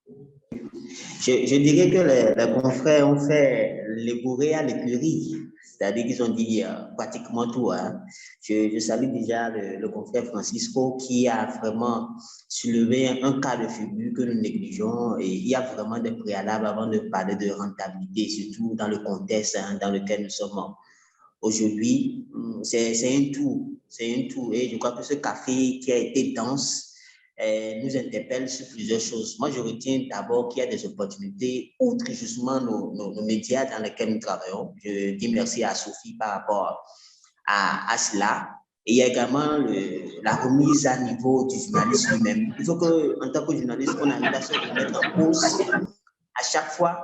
Je dirais que les confrères ont fait l'ébouré à l'écurie, c'est-à-dire qu'ils ont dit pratiquement tout. Hein. Je salue déjà le confrère Francisco qui a vraiment soulevé un cas de figure que nous négligeons et il y a vraiment des préalables avant de parler de rentabilité, surtout dans le contexte dans lequel nous sommes aujourd'hui. C'est un tout, et je crois que ce café qui a été dense nous interpelle sur plusieurs choses. Moi, je retiens d'abord qu'il y a des opportunités, outre justement nos médias dans lesquels nous travaillons. Je dis merci à Sophie par rapport à cela. Et il y a également la remise à niveau du journaliste lui-même. Il faut qu'en tant que journaliste, on arrive à se remettre en cause à chaque fois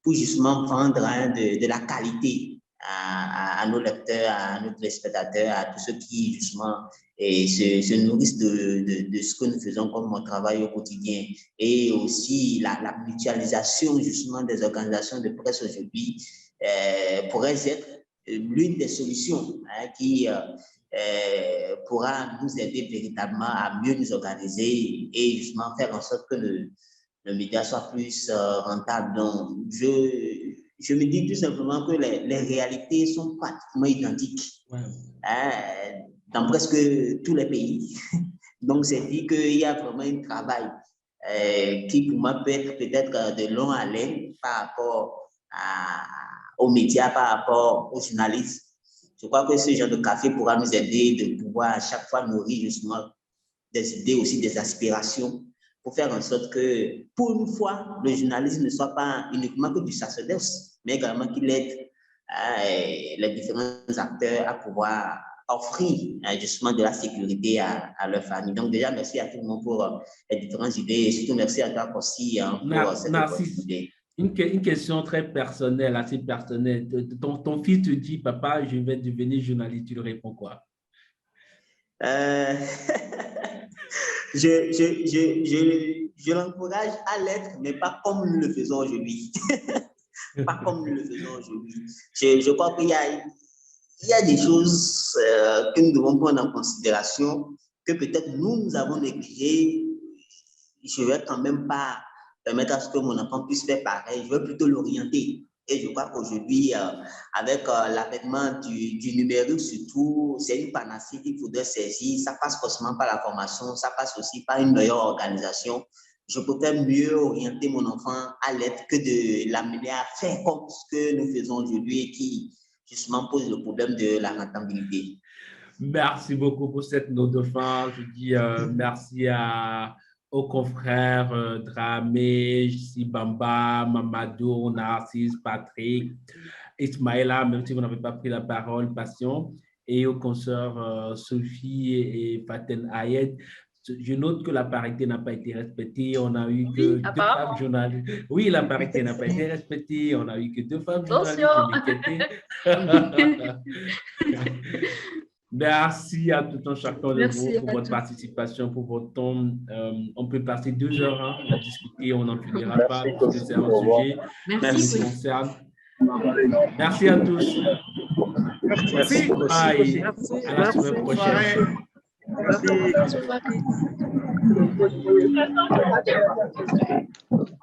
pour justement vendre de la qualité à nos lecteurs, à nos téléspectateurs, à tous ceux qui justement se nourrissent de ce que nous faisons comme mon travail au quotidien. Et aussi la mutualisation justement des organisations de presse aujourd'hui pourrait être l'une des solutions qui pourra nous aider véritablement à mieux nous organiser et justement faire en sorte que le média soit plus rentable. Donc, je me dis tout simplement que les réalités sont pratiquement identiques dans presque tous les pays. Donc, c'est dit qu'il y a vraiment un travail qui, pour moi, peut être peut-être de long haleine par rapport aux médias, par rapport aux journalistes. Je crois que ce genre de café pourra nous aider de pouvoir à chaque fois nourrir justement des idées, aussi des aspirations, pour faire en sorte que, pour une fois, le journalisme ne soit pas uniquement que du sacerdoce, mais également qu'il aide les différents acteurs à pouvoir offrir justement de la sécurité à leur famille. Donc déjà, merci à tout le monde pour les différentes idées et surtout merci à toi aussi pour cette opportunité. Une question très personnelle, assez personnelle. Ton fils te dit, papa, je vais devenir journaliste, tu lui réponds quoi? Je l'encourage à l'être, mais pas comme nous le faisons aujourd'hui. Pas comme nous le faisons aujourd'hui. Je crois qu'il y a des choses que nous devons prendre en considération, que peut-être nous avons négligées. Je ne vais quand même pas permettre à ce que mon enfant puisse faire pareil. Je veux plutôt l'orienter. Et je crois qu'aujourd'hui, avec l'avènement du numérique surtout, c'est une panacée qu'il faudrait saisir. Ça passe forcément par la formation, ça passe aussi par une meilleure organisation. Je préfère mieux orienter mon enfant à l'aide que de l'amener à faire comme ce que nous faisons aujourd'hui et qui justement pose le problème de la rentabilité. Merci beaucoup pour cette note de fin. Je dis merci aux confrères Dramé, Sibamba, Mamadou, Narcisse, Patrick, Ismaïla, même si vous n'avez pas pris la parole, Passion, et aux consoeurs Sophie et Faten Ayed. Je note que la parité n'a pas été respectée. On a eu que deux femmes journalistes. Oui, la parité n'a pas été respectée. On a eu que 2 femmes journalistes. Merci à tout un chacun de vous pour votre participation, pour votre temps. On peut passer 2 heures à discuter, on n'en finira pas parce que c'est un sujet qui nous concerne. Merci à tous. Merci. Bye. À la semaine prochaine. Merci.